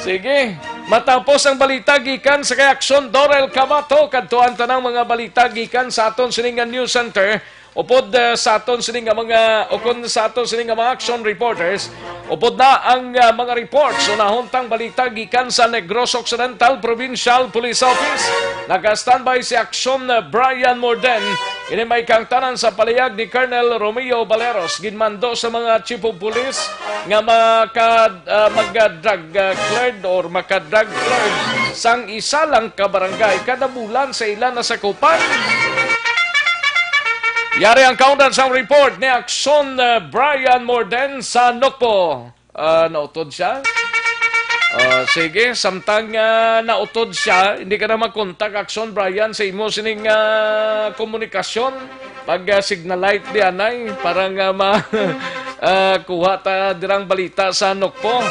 Sige, matapos ang balita gikan sa kay Action Dorel Cabato, kadtuan tanang mga balita gikan sa aton siningan News Center. Upod sa aton sining mga sa aton sining mga action reporters, upod na ang mga reports unahontang balita gikan sa Negros Occidental Provincial Police Office. Naka-standby si Action Brian Morden. Ini may kangtanan sa palayag ni Colonel Romeo Baleros ginmando sa mga chief of police nga mag-drug cleared or maka-drug cleared sang isa lang ka barangay kada bulan sa ilan na sakupan. Yari ang countdown sa report ni Action Brian Morden sa Nokpo. Nautod siya? Sige, samtang nautod siya, hindi ka na mag-contact Action Brian sa imo sining komunikasyon. Pag signal light di anay, parang kuha ta dirang balita sa Nokpo.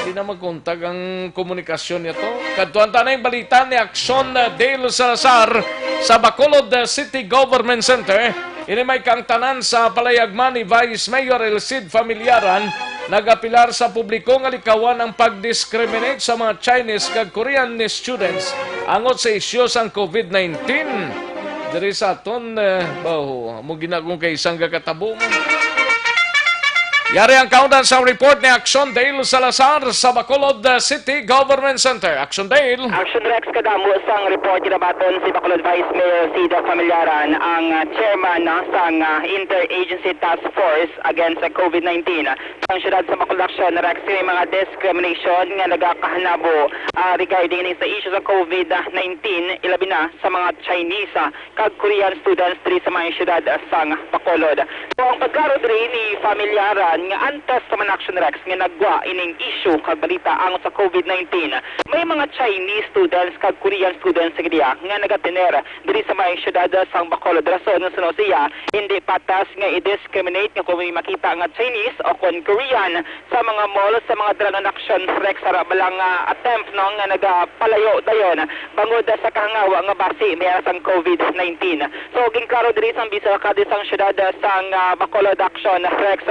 Hindi na mag-contact ang komunikasyon niya to. Kadtuan ta na yung balita ni Action Dale Salazar sa Bacolod City Government Center. Ini may kangtanan sa palayagman ni Vice Mayor Elcid Familiaran, nagapilar sa publiko nga likawan ang pag-discriminate sa mga Chinese kag Korean students angot sa isyu sang COVID-19. Diri sa aton, mo ginagong kay isang kakatabo mo. Yari ang countdown sa report ni Action Dale Salazar sa Bacolod City Government Center. Action Dale. Action Rex kadamo sang report kinabaton si Bacolod Vice Mayor Cida Familiaran, ang chairman sang Interagency Task Force against COVID-19. Ang syudad sa Bacolod Action Rex may mga discrimination nga nagakahanabo regarding sa issue sa COVID-19 ilabi na sa mga Chinese kag Korean students diri sa mga syudad sang Bacolod. So ang pagkaro diri ni Familiaran man nga antes sa man action Rex nga nagwa ining issue kag balita ang sa COVID-19. May mga Chinese students kag Korean students sa diya nga nagatener diri sa may syudad sang Bacolod. Rason nga suno siya hindi patas nga i-discriminate nga kung may makita nga Chinese o kung Korean sa mga mall sa mga dragon action Rex ara balang attempt no nga nagapalayo dayon bangod sa kahangawa nga basi may sang COVID-19. So gingklaro diri sang bisa kadisang syudad sang Bacolod action Rex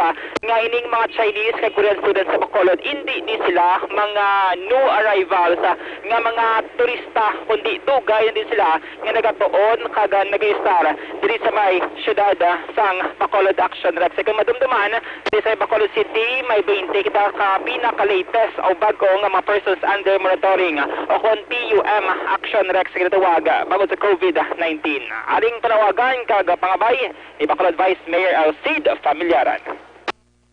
nga ining mga Chinese kay Korean students sa Bacolod hindi di sila mga new arrivals nga mga turista kundi dugay din sila nga nagatuon kag nag-star diri sa may syudad sang Bacolod action Rex. Kung madumduman diri sa Bacolod City may 20 kita ka pinaka-latest o bago nga mga persons under monitoring o kung PUM action Rex ginatawag bago sa COVID-19. Aring panawagan kag pangabay ni Bacolod Vice Mayor Alcide Familiaran.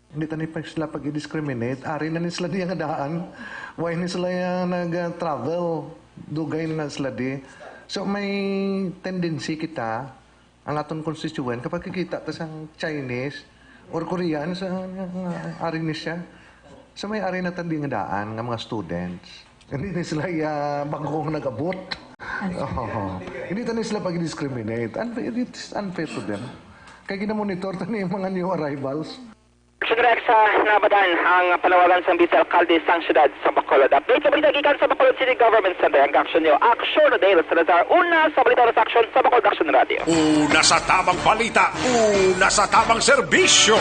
Hindi tani pa sila pag-discriminate. Ari na ni sila di ang daan. Why ni sila yung nag-travel. Dugay na sila di. So may tendency kita, ang aton constituent, kapag kikita ta sang Chinese or Korean, sa ari ni siya, sa may ari na tandi nga daan ng mga students. Hindi ni sila bangkong nag-abot. Hindi tani sila pag-discriminate. It is unfair to them. Kaya ginamonitor tani yung mga new arrivals. Rex, nabadan ang panawagan sa Vice Alcalde sang syudad sa Bacolod. Update sa balita gikan sa Bacolod City Government Center ang action niyo. Action Dale Salazar, una sa balita sa action sa Bacolod Action Radio. Una sa tamang balita, una sa tamang serbisyo.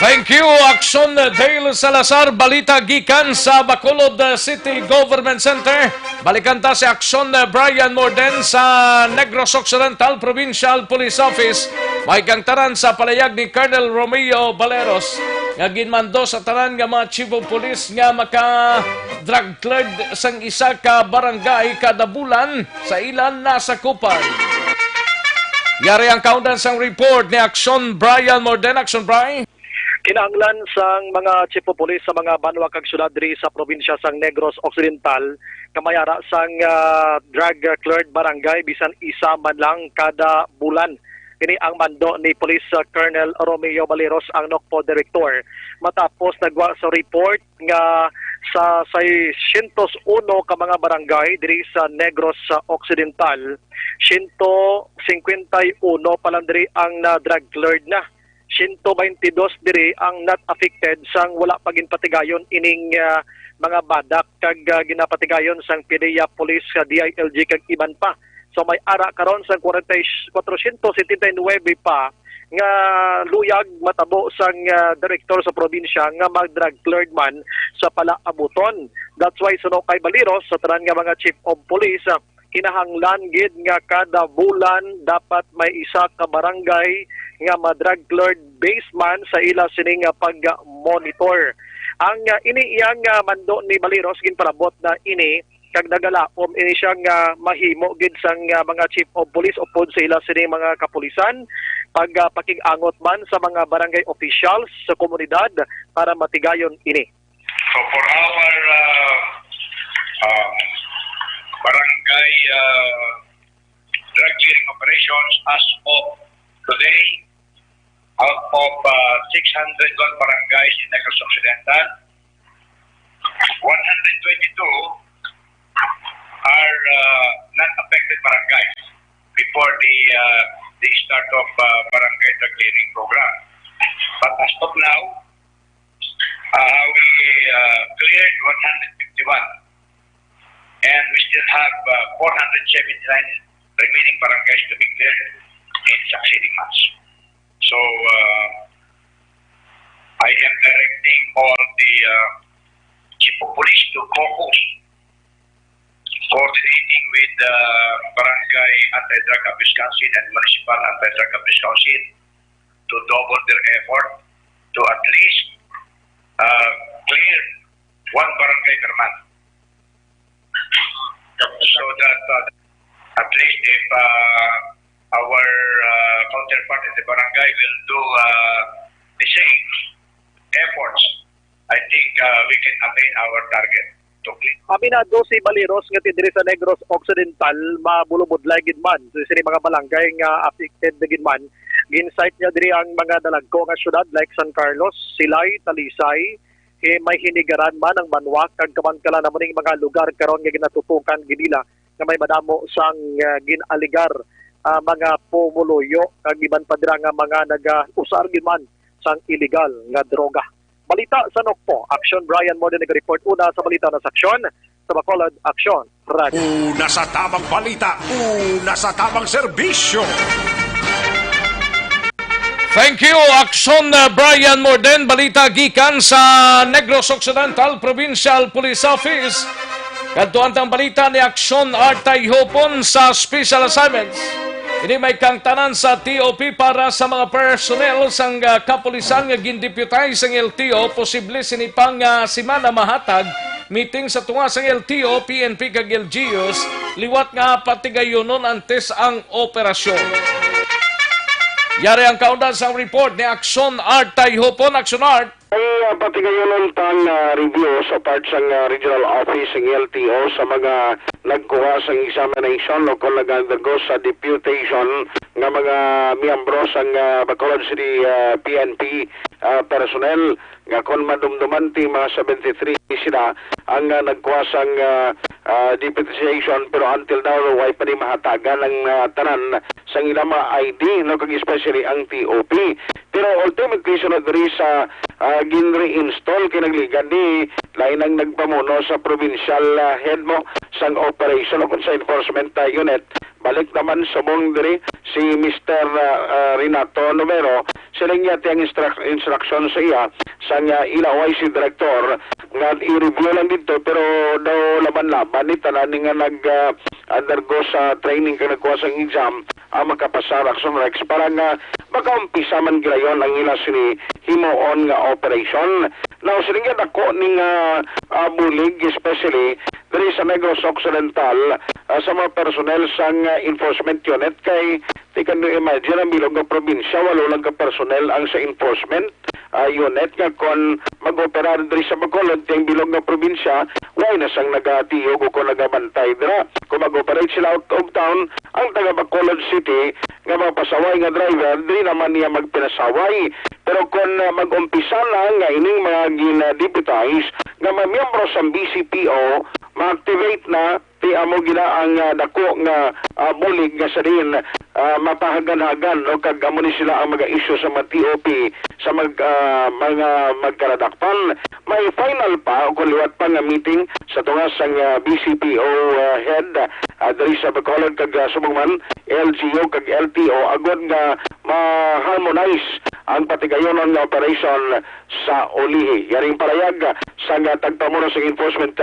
Thank you, Action Dale Salazar. Balita gikan sa Bacolod City Government Center. Balikan ta si Action Brian Morden sa Negros Occidental Provincial Police Office. May kangtaran sa palayag ni Colonel Romeo Baleros nga ginmando sa tanan nga mga chief of police nga maka-drug cleared sang isa ka barangay kada bulan sa ilan nasakupan. Yari ang kaundan sang report ni Action Brian Morden. Action Brian. Kinahanglan sang mga chief of police sa mga banwa kag syudad diri sa probinsya sang Negros Occidental kamayara sang drug cleared barangay bisan isa man lang kada bulan. Kini ang mando ni Police Colonel Romeo Baleros ang NOCPO Director matapos nagwa sa report nga sa 601 ka mga barangay diri sa Negros Occidental 151 pa lang diri ang drug cleared na. 122 diri ang not affected sang wala pa ginpatigayon ining mga badak kag ginapatigayon sang PDEA Police DILG kag iban pa. So may ara karon sang 479 pa nga luyag matabo sang direktor sa probinsya nga mag-drug cleared man sa palaabuton. That's why suno kay Baleros sa tanan nga mga chief of police kinahanglan gid nga kada bulan dapat may isa ka barangay nga ma-drug cleared baseman sa ila sining pag-monitor. Ang iniiyang mando ni Baleros ginpalabot na ini kag nagalaom ini siyang mahimo gid sang mga chief of police upod sa ila sining mga kapulisan pag pakig-angot man sa mga barangay officials sa komunidad para matigayon ini. So for our barangay drug clearing operations as of today, out of 601 barangays in Negros Occidental, 122 are not affected barangays before the start of barangay drug clearing program. But as of now, we cleared 151. And we still have 479 remaining barangays to be cleared in succeeding months. So, I am directing all the chief of police to focus, coordinating with the Barangay Anti-Drug Abuse Council and Municipal Anti-Drug Abuse Council to double their effort to at least clear one barangay per month. So that at least if our counterpart in the barangay will do the same efforts, I think we can attain our target. Aminado si Baleros nga diri sa Negros Occidental mabulubod lagid man sa so, mga barangay nga affected gid man Ginsight niya diri ang mga dalagko nga syudad like San Carlos, Silay, Talisay, may hinigaran man ang Manwak kag kamangkala na maning mga lugar karon nga ginatutukan ginila nga may madamo sang ginaligar mga pumuluyo kag iban pa dira nga mga nag-usar gid man sang illegal nga droga. Balita sa Nokpo, Action Brian Morden nag-report una sa balita na saksyon sa Bacolod Action Radio. Una sa tamang balita, una sa tamang serbisyo. Thank you, Action Brian Morden. Balita gikan sa Negros Occidental Provincial Police Office. Kadtuan tang balita ni Action Artay Hopon sa Special Assignments. Ini may kangtanan sa TOP para sa mga personnel sang kapulisan nga gindeputize sang LTO. Posible sinipang simana mahatag meeting sa tunga sang LTO, PNP kag LGUs. Liwat nga patigayonon antes ang operasyon. Yari ang kaundan sa report ni Action Art Tayhopon. Action Art. Ay pati ngayon tang review sa part sang regional office ng LTO sa mga nagkuha sang examination o kung nag-undergo sa deputation ng mga miyembro sang Bacolod City PNP personnel nga kung madumduman ti mga 73 sila ang nagkuha sang deputization pero until now way pa ni mahatagan ng tanan sang ilang mga ID no kag especially ang TOP pero ultimately sunod rin sa gin-reinstall kinagligan ni lain ang nagpamuno sa provincial head mo sang operation o kung sa enforcement unit balik naman sa mong diri si Mr. Renato Numero sila niya tiyang instruction sa iya sang ilaway si director nga i-review lang dito pero daw laban-laban ni tanan nga nag-undergo sa training ka nagkuha sang exam makapasa Action Rex para nga makaumpisa man gilayon ang ila sini himuon nga operation. Now sila nga dako ning bulig especially diri sa Negros Occidental sa mga personnel sang enforcement unit kay di kan imagine ang bilog nga probinsya walo lang ka personnel ang sa enforcement unit nga kon mag-operar diri sa Bacolod yung bilog nga probinsya wala na sang nagatiyo ko nagabantay dira kung mag-operate sila out of town ang taga Bacolod City nga mapasaway nga driver diri naman niya magpinasaway pero kung mag-umpisa na nga ining mga gina-deputize nga mamiyembro sa BCPO ma-activate na ti amo gina ang dako nga bulig nga sa din mapahagan-hagan no kag amo ni sila ang mga issue sa mga TOP sa mga magkaradakpan may final pa o kung liwat pa nga meeting sa tunga sang BCPO head diri sa Bacolod kag sumangman LGU kag LTO agod nga ma-harmonize ang patigayonon nga operation sa Ulihi. Yaring parayag sa tagpamuno sa enforcement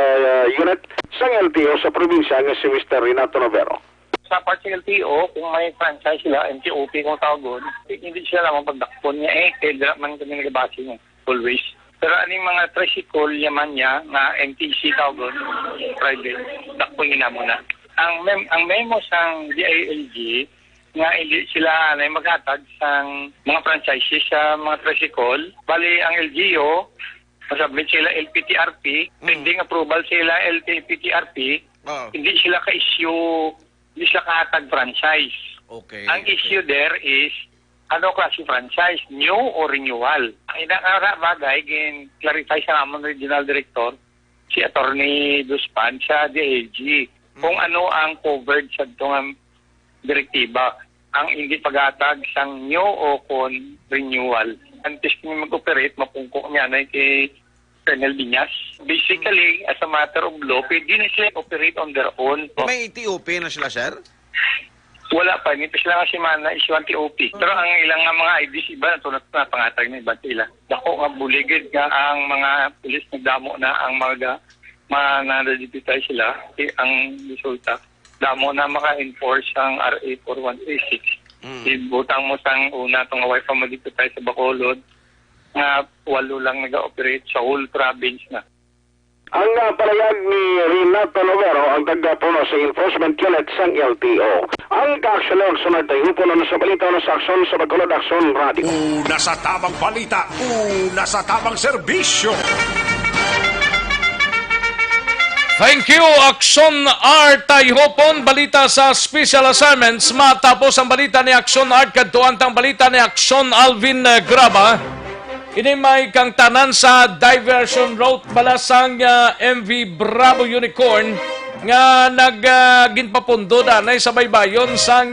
unit sa LTO sa probinsya nga si Mr. Renato Novero. Sa part sa LTO, kung may franchise sila, MTOP kung tawag hindi sila naman pagdakpon niya kaya man kami nagabasi niya, always. Pero aning mga tricycle yaman niya, na MTC tawag private, dakpon niya na muna. Ang memo sang DILG, nga hindi sila na maghatag sang mga franchises sa mga tricycle. Bali, ang LGO, masabit sila LPTRP, pending approval sila LPTRP, hindi sila ka-issue, hindi sila kahatag franchise. Okay. Ang issue there is, ano klase franchise, new or renewal. Ang inakara bagay, clarify sa namang regional director, si Attorney Duspan sa DLG, kung ano ang covered sa itong direktiba. Ang hindi paghatag sang new o kon renewal. Antes kami mag-operate, mapungko niya na kay Colonel Binyas. Basically, as a matter of law, pwede na sila operate on their own. May TOP na sila, sir? Wala pa. Hindi pa sila kasi issue ang TOP. Pero ang ilang mga IDs, iba na pangatag na iba sila. Dako nga buligid nga ang mga pulis nagdamo na ang mga nadadipitay sila. Ang resulta, damo na maka-enforce ang RA 4136. Ibutang mo sang una itong away pa madipitay sa Bacolod nga 8 lang nag-operate sa whole province na. Ang palayag ni Renato Novero ang tagapuno sa enforcement unit sang LTO. Ang ka-aksyon sunod tayo puno na sa balita na sa aksyon sa Bacolod Action Radio. Una sa tamang balita, una sa tamang serbisyo. Thank you, Action Art Tayhopon. Balita sa Special Assignments. Matapos ang balita ni Action Art, kadtuantang balita ni Action Alvin Graba. Ini may kang tanan sa diversion route balasang MV Bravo Unicorn nga nagginpapundo danay sa baybayon sang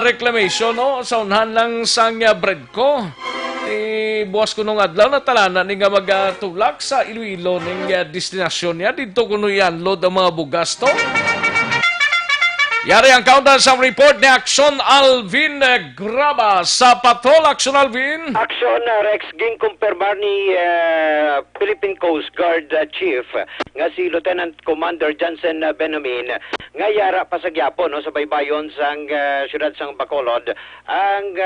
reclamation no sa unhan lang sang Bredco. Buwas ko nung adlaw na talanan ni nga magatulak sa Iloilo ning destinasyon niya dito kuno i-unload ang mga bugas to. Yari ang countdown sa report ni Action Alvin Graba sa Patrol. Action Alvin. Action Rex ging kumpirmar ni Philippine Coast Guard Chief nga si Lieutenant Commander Johnson Benamin nga yara pa sa gyapon no sa baybayon sang siyudad sang Bacolod ang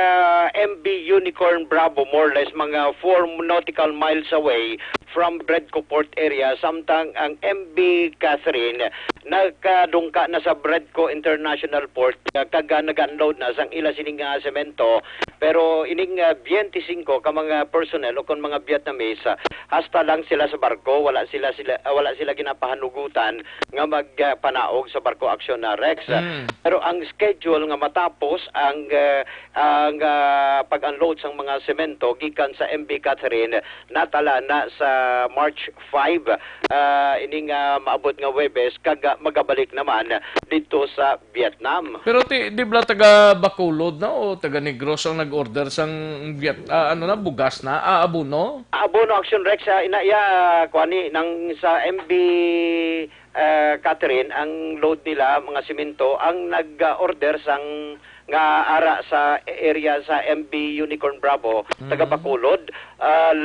MB Unicorn Bravo more or less mga 4 nautical miles away from Bredco Port area samtang ang MB Catherine nagkadungka na sa Bredco International Port kag nag-unload na sang ila sining semento pero ining 25 ka mga personnel o kon mga Vietnamese hasta lang sila sa barko wala sila ginapahanugutan nga magpanaog sa barko Action na Rex pero ang schedule nga matapos ang pag-unload sang mga semento gikan sa MB Catherine natala na sa March 5 ining maabot nga Webes kag magabalik naman dito sa Vietnam. Pero di bla taga Bacolod na o taga Negros ang nag-order sang bugas na abono? Abono Action Rex inaya kuani nang sa MB Catherine ang load nila mga simento ang nag-order sang nga ara sa area sa MB Unicorn Bravo taga Bacolod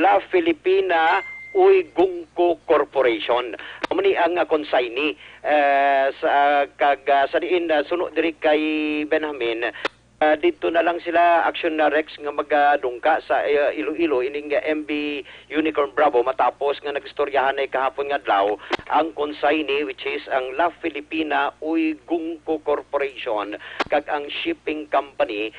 La Filipina Uy-Gungko Corporation. Muni ang consignee sa diin sunod diri kay Benjamin. Dito na lang sila Action na Rex nga magadungka sa Iloilo ining MB Unicorn Bravo matapos nga nagstoryahan ay kahapon nga adlaw ang consignee which is ang La Filipina Uy-Gungko Corporation kag ang shipping company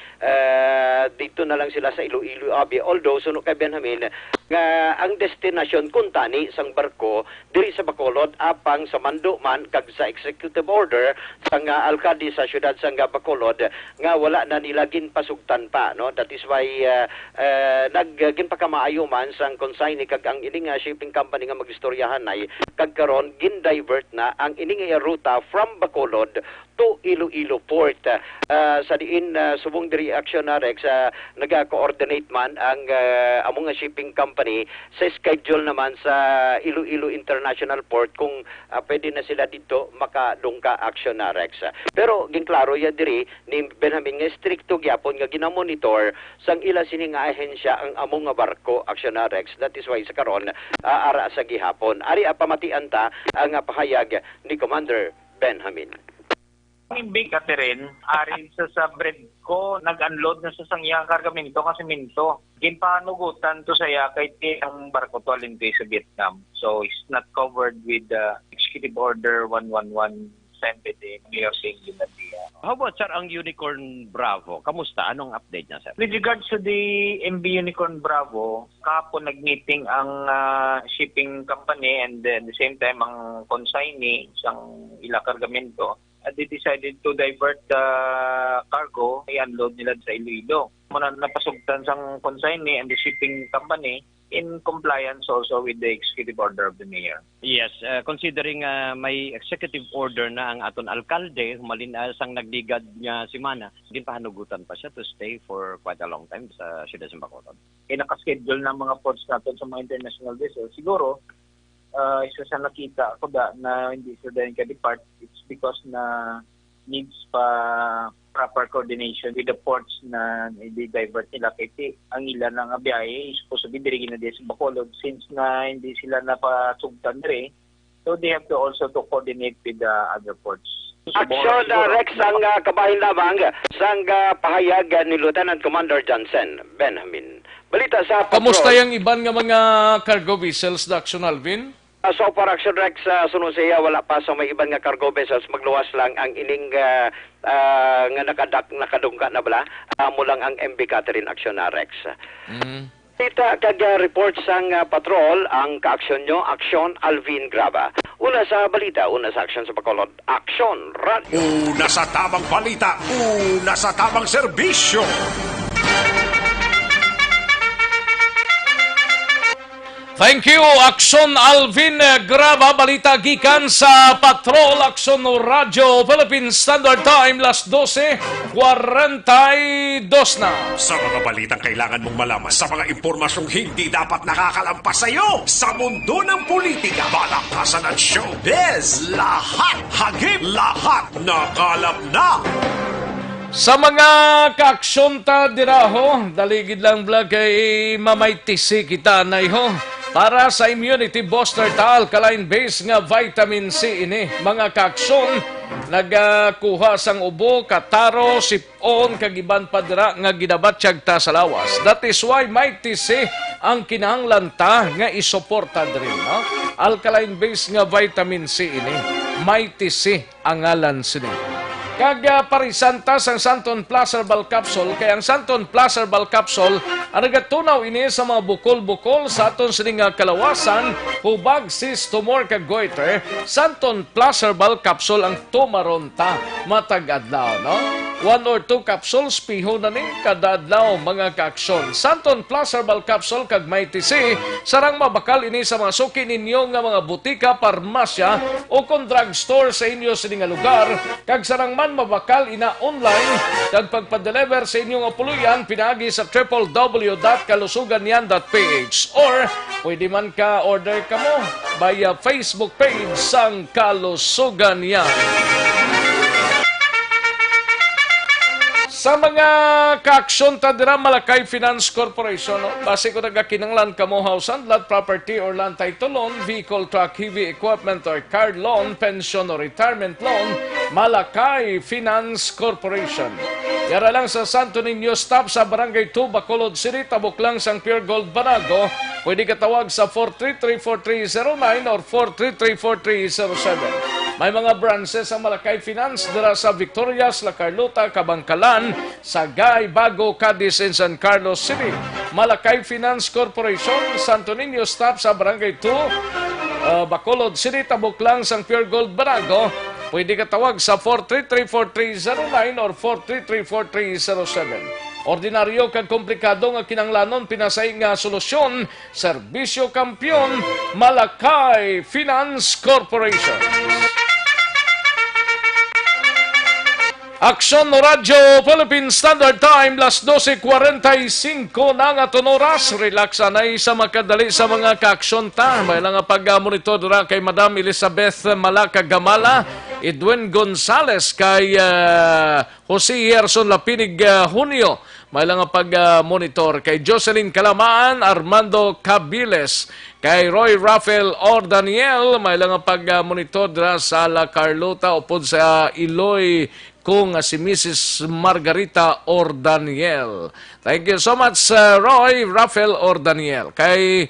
dito na lang sila sa Iloilo abi although suno kay Benjamin nga ang destination kuntani sang barko diri sa Bacolod apang sa mando man kag sa executive order sang alkalde sa syudad sang Bacolod nga wala na nila ginpasugtan pa no that is why ginpakamaayo man sang consignee kag ang ining shipping company nga magistoryahan ay kag karon gin-divert na ang ining ruta from Bacolod to Iloilo Port sa diin subong diri Action na Rex naga-coordinate man ang among shipping company sa schedule naman sa Iloilo International Port kung pwede na sila dito makadungka Action na Rex pero ginklaro ya diri ni Benjamin nga stricto gyapon nga ginamonitor sang ila sini nga ahensya ang among nga barko Action na Rex that is why sa karon ara sa gihapon ari pamatian ta ang pahayag ni Commander Benjamin. Ang MB Catherine, arin sa Bredco, nag-unload na sa sangyang kargamento kasi minto. Ginpanugutan to saya kahit ang barko to alintay sa Vietnam. So it's not covered with the Executive Order 111 sended in Mayor Singh Limandia. How about, sir, ang Unicorn Bravo? Kamusta? Anong update niya, sir? With regards to the MB Unicorn Bravo, kahapon nag-meeting ang shipping company and at the same time ang consignee isang ila kargamento. They decided to divert the cargo, i-unload nila sa Iloilo. Muna napasugtan sang consignee and the shipping company in compliance also with the executive order of the mayor. Yes, considering may executive order na ang aton alkalde, humalin sang nagdigad niya si Mana, ginpahanugutan pa siya to stay for quite a long time sa siyudad ng Bacolod. Nakaschedule ng mga ports natin sa mga international vessels. Siguro, isa sa nakita ko na hindi sila dahil ka-depart, it's because na needs pa proper coordination with the ports na i-divert nila kasi ang ilan ng biyahe is supposed to be dirigin na din sa Bacolod since na hindi sila napasugtan rin. So they have to also to coordinate with the other ports. Action Rex ang kabahin lamang sang pahayag ni Lieutenant Commander Johnson Benjamin. Balita sa patrol. Kamusta yung iban nga mga cargo vessels na Action Alvin? So far Action Rex sunod siya wala pa sa may iban nga cargo vessels magluwas lang ang ining nga nakadungka na bala mo lang ang MB Catherine Action na Rex. Kita kag report sang patrol ang kaaksyon nyo, Aksyon Alvin Graba. Una sa balita, una sa aksyon sa Bacolod, Aksyon Radio. Una sa tamang balita, una sa tamang serbisyo. Thank you, Aksyon Alvin Graba. Balita gikan sa Patrol Aksyon Radio Philippine Standard Time, las 12:42 na. Sa mga balitang kailangan mong malaman, sa mga impormasyong hindi dapat nakakalampas sa iyo, sa mundo ng politika, balakasan at showbiz, lahat hagip, lahat nakalap na. Sa mga kaaksyon ta diraho, daligid lang vlog kay mamaitisi kita na iho. Para sa immunity booster ta, alkaline base nga vitamin C ini. Mga kaaksyon, nagakuha sang ubo, kataro, sipon, kagiban padra nga ginabatsyag ta sa lawas. That is why mighty C ang kinahanglan ta nga isuporta diri, no? Alkaline base nga vitamin C ini. Mighty C ang ngalan sini. Kag parisanta sang Santon Plus Herbal Capsule, kaya ang Santon Plus Herbal Capsule ang nagatunaw ini sa mga bukol-bukol sa aton sining kalawasan, hubag, cyst, tumor kag goiter. Santon Plus Herbal Capsule ang tumaronta matag adlaw, no? 1 or 2 capsules piho na ni kada adlaw mga kaaksyon. Santon Plus Herbal Capsule kag Mighty C sarang mabakal ini sa mga suki ninyo nga mga butika, parmasya o kung drugstore sa inyo sa nga lugar, kag sarang man mabakal ina online kag pagpa-deliver sa inyong puluyan pinagi sa www.kalusuganyan.ph or pwede man ka order kamo via Facebook page sang Kalusugan Yan. Sa mga kaaksyon ta dira, Malakay Finance Corporation, no? Base ko nagakinanglan kamo house and lot, property or land title loan, vehicle, truck, heavy equipment or car loan, pension or retirement loan, Malakay Finance Corporation. Yara lang sa Santo Niño stop sa Barangay 2, Bacolod City, tabok lang sang Pure Gold Banago. Pwede ka tawag sa 433-4309 or 433-4307. May mga branches ang Malakay Finance dira sa Victorias, La Carlota, Kabangkalan, Sagay, Bago, Cadiz, and San Carlos City. Malakay Finance Corporation, Santo Niño stop sa Barangay 2, Bacolod City, tabok lang sang Pure Gold Banago. Pwede ka tawag sa 433-4309 or 433-4307. Ordinaryo kag komplikado nga kinanglanon, pinasay nga solusyon, serbisyo kampyon, Malakay Finance Corporation. Aksyon no Radyo Philippine Standard Time, las 12:45 na nga oras. Relax anay sa makadali sa mga kaaksyon ta. May lang pag-monitor dira kay Madam Elizabeth Malaca Gamala, Edwin Gonzales, kay Jose Gerson Lapinig Junio. May lang pag-monitor kay Jocelyn Calamaan, Armando Cabiles, kay Roy Rafael Ordaniel. May lang pag-monitor dira sa La Carlota upod sa Iloy kung si Mrs. Margarita Ordaniel. Thank you so much, Roy Rafael Ordaniel. Kay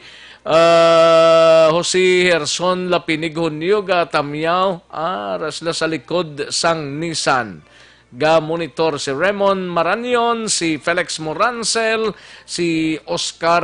Jose Gerson Lapinig Junio, Tamyaw, rasla sa likod sang Nissan. Ga-monitor si Raymond Maranyon, si Felix Morancel, si Oscar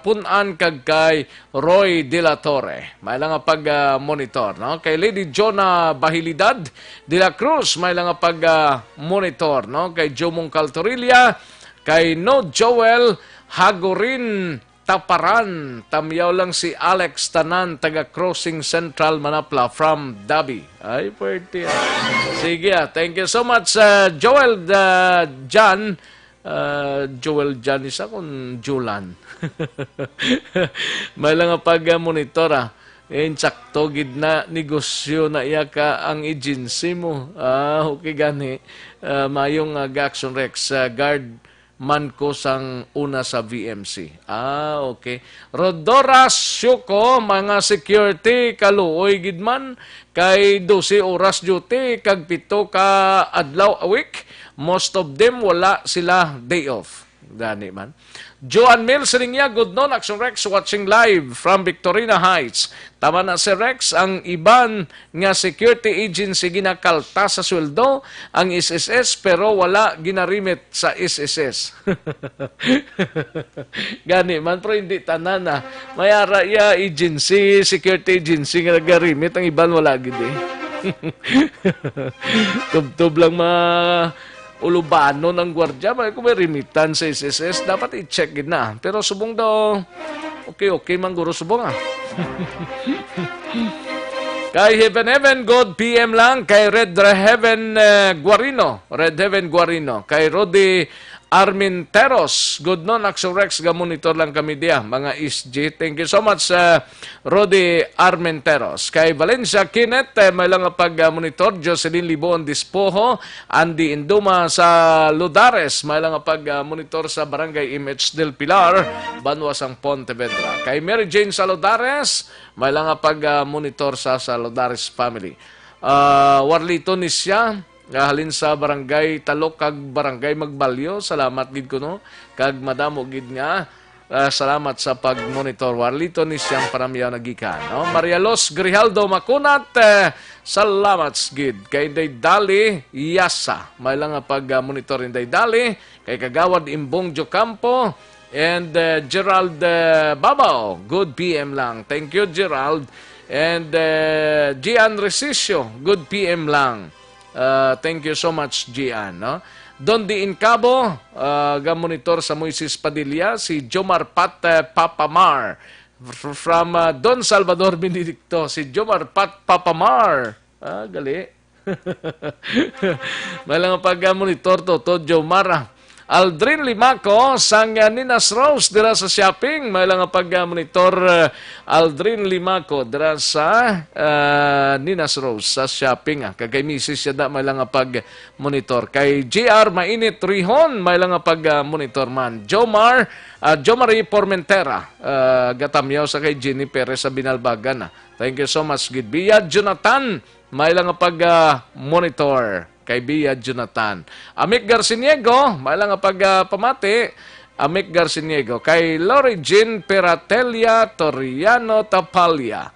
Punan, kag kay Roy De La Torre. May lang pag-monitor, no? Kay Lady Jonah Bahilidad de la Cruz, may lang pag-monitor, no? Kay Jomong Caltorilla, kay No Joel Hagorin Taparan, tamyaw lang si Alex Tanan, taga Crossing Central, Manapla, from Dabi. Ay, pwede. Sige, thank you so much, Joel Jan. Joel Jan, isa kung Julan. May lang pag-monitor, insakto gid na negosyo na iya ka ang agency mo. Okay gani. Mayong Gaction Rex, guard man ko sang una sa VMC. Okay. Rodora Syuko, mga security, kaluoy gidman, kay 12 oras duty, kag 7 ka adlaw a week. Most of them, wala sila day off. Gani man. Joan Mills ringya, good noon, Action Rex watching live from Victorina Heights. Tama na si Rex, ang iban nga security agency ginakalta sa sweldo ang SSS pero wala ginarimit sa SSS. Gani man, pero hindi tanan na. May araya agency, security agency nga nagarimit, ang iban wala gid eh. Tub-tub lang ulubano ng gwardya, kung may remitan sa SSS, dapat i-check gid na. Pero subong daw, okay, mangguro subong ah. Kay Heaven, good PM lang. Kay Red Heaven Guarino. Kay Rodi Arminteros, good noon, Action Rex, ga-monitor lang kami diya, mga SG. Thank you so much, Rodi Arminteros. Kay Valencia Kinet, may lang pag-monitor, Jocelyn Libon Dispoho, Andy Induma sa Ludares, may lang pag-monitor sa Barangay Image del Pilar, Banwasang Pontevedra. Kay Mary Jane sa Ludares, may lang pag-monitor sa Ludares family. Warlito Nisya, halin sa barangay Talok kag barangay Magbalyo, salamat gid ko no, kag madamo gid nga salamat sa pag-monitor. Warlito ni siyang paramyaw nagikan no. Maria Los Grijaldo Makunat, salamat gid. Kay Daydali Yasa, may lang pag-monitor in Daydali. Kay Kagawad Imbong Jocampo and Gerald Babao, good PM lang. Thank you Gerald. And Gian Resisio, good PM lang. Thank you so much, Gian. No? Don Di Incabo, ga-monitor sa Moises Padilla, si Jomar Pat Papamar. From Don Salvador Benedicto, si Jomar Pat Papamar. Gali. May lang pag-monitor to Jomar. Aldrin Limaco, sang Ninas Rose, dira sa shopping. May lang pag-monitor Aldrin Limaco, dira sa Ninas Rose, sa shopping. Kagay misis siya may lang pag-monitor. Kay GR Mainit Rihon, may lang pag-monitor man. Jomari Pormentera, gatamyaw sa kay Jenny Perez sa Binalbagan. Thank you so much, Gidbiya. Jonathan, may lang pag-monitor. Kay Bia Jonathan. Amik Garciniego, mailang pagpamati. Amik Garciniego. Kay Lori Jean Peratelia Toriano Tapalia.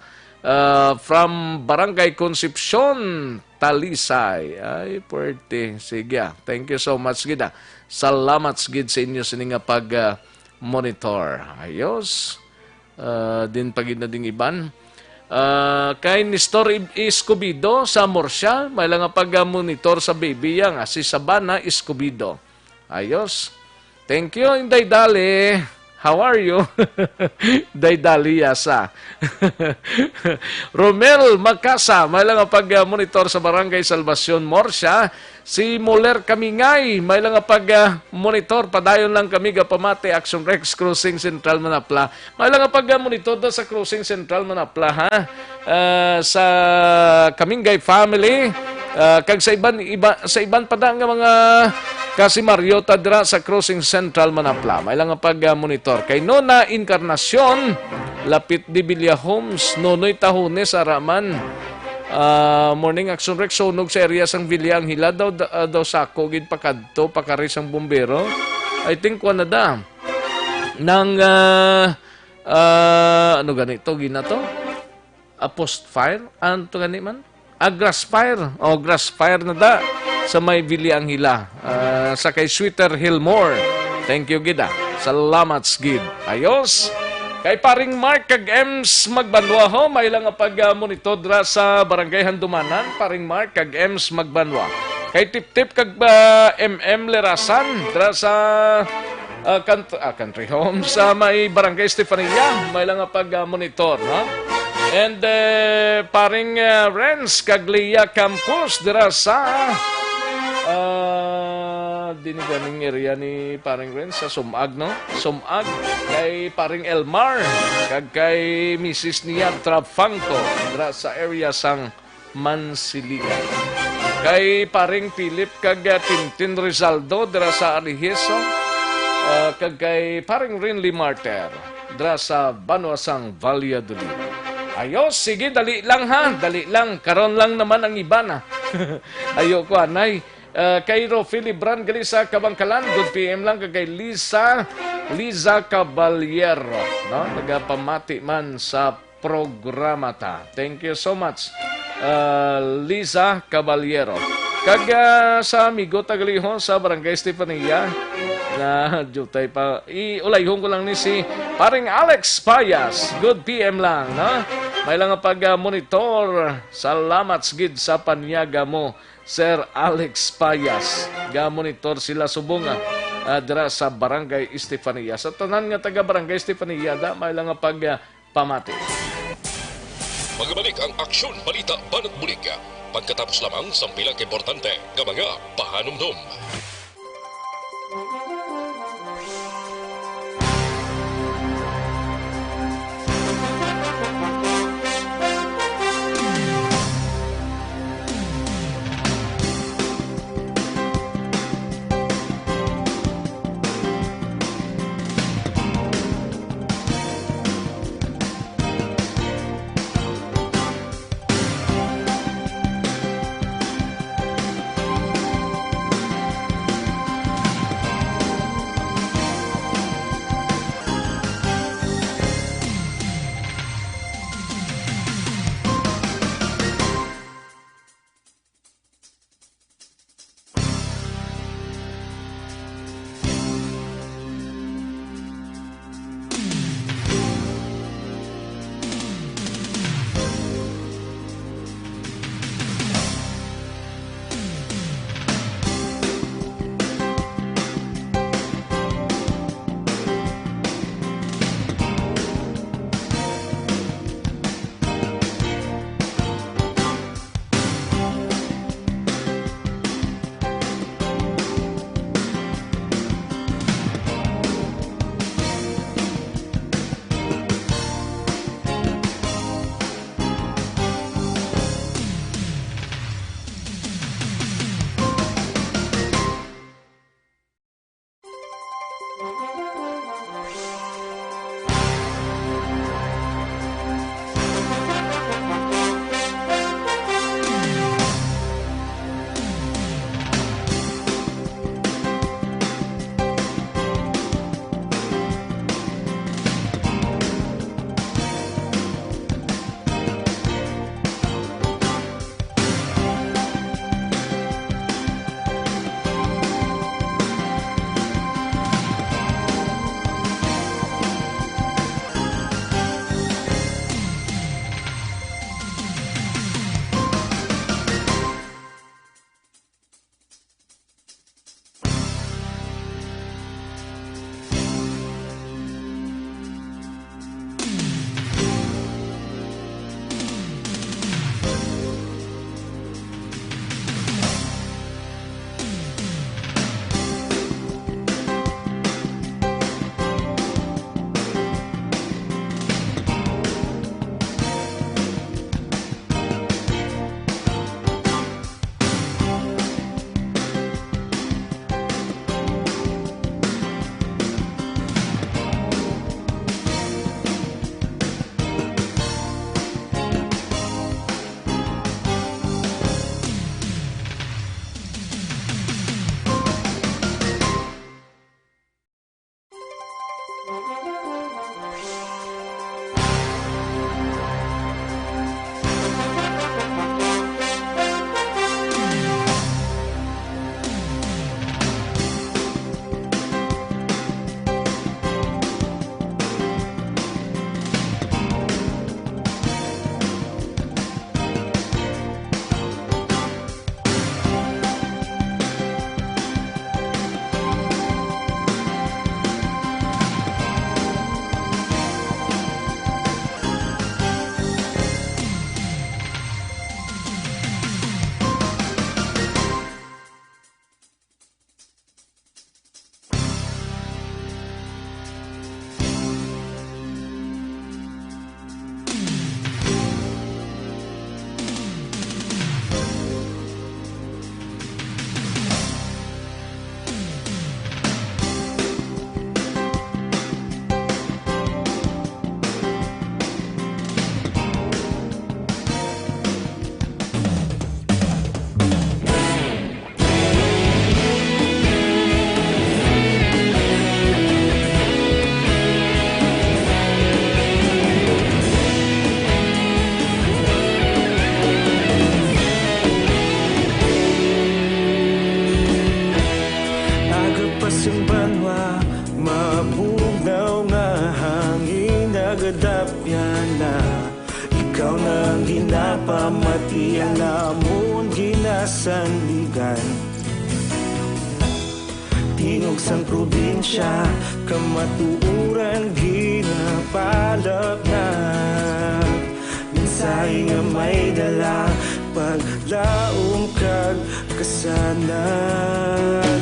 From Barangay Concepcion, Talisay. Ay, puwerte. Sige. Thank you so much, Gida. Salamat, Gid, sa inyo sininga pag-monitor. Ayos. Din pagid na ding iban. Kay Nestor Escobido sa Murcia, may lang pag-monitor sa baby yang si Sabana Escobido. Ayos. Thank you, Inday Dali. How are you? Daydali Yasa. Romel Macasa, may lang pag-monitor sa Barangay Salvacion, Murcia. Si Muller Kamingay, may lang pag-monitor. Padayon lang kami pamati Action Rex Cruising Central Manapla. May lang pag-monitor sa Cruising Central Manapla, ha? Sa Kamingay family. Kag sa iban pa nga mga kasi Mario Tadra sa Cruising Central Manapla. May lang pag-monitor. Kay Nona Encarnacion, Lapit di Villa Homes, Nonoy Tahones, Araman. Morning Action Rex, sunog sa area sang Villa ang hila daw sako gid pakadto pakaris ang bombero. I think na da nang ano ganito ginato? Post fire anto gani man? Grass fire. Grass fire na da sa may Villa ang hila. Sa kay Sweeter Hillmore. Thank you gida. Salamat gid. Ayos. Kay paring Mark kag Ems Magbanwa ho, may lang pag-monitor dra sa Barangay Handumanan, paring Mark kag Ems Magbanwa. Kay Tip-Tip kag MM Lerasan dra sa country home sa may Barangay Estefania, may lang pag-monitor, ha? And paring Renz kag Leia Campos dra sa diniganing area ni paring Renz sa Sumag, no? Sumag kay paring Elmar kag kay Mrs. niya Trafanco dra sa area sang Mansiligan. Kay paring Philip kag Tintin Rizaldo dra sa Ariheso, kag kay paring Rinley Marter dra sa Banwasang Valladolid. Ayos, sige, dali lang ha, dali lang. Karon lang naman ang iba na. Ayoko, anay. Cairo Philibran gali sa Kabangkalan. Good PM lang kay Liza Caballero, no? Nagapamati man sa programa ta. Thank you so much, Liza Caballero. Kag sa amigo tagalihon sa Barangay Estefania na jutay pa iulayhon ko lang ni si paring Alex Payas. Good PM lang, no? May lang pag-monitor. Salamat gid sa panyaga mo, Sir Alex Payas. Ga-monitor sila subunga dira sa Barangay Estefania. Sa tanan nga taga Barangay Estefania, may lang pamati. Magbalik ang Aksyon Balita Banat Bulig. Pagkatapos lamang sa pilang importante nga mga pahanumdum. Ti alamon ginasandigan Tinog sang probinsya Kamatuuran ginapalap na Minsay nga may dala Paglaom kag kasanag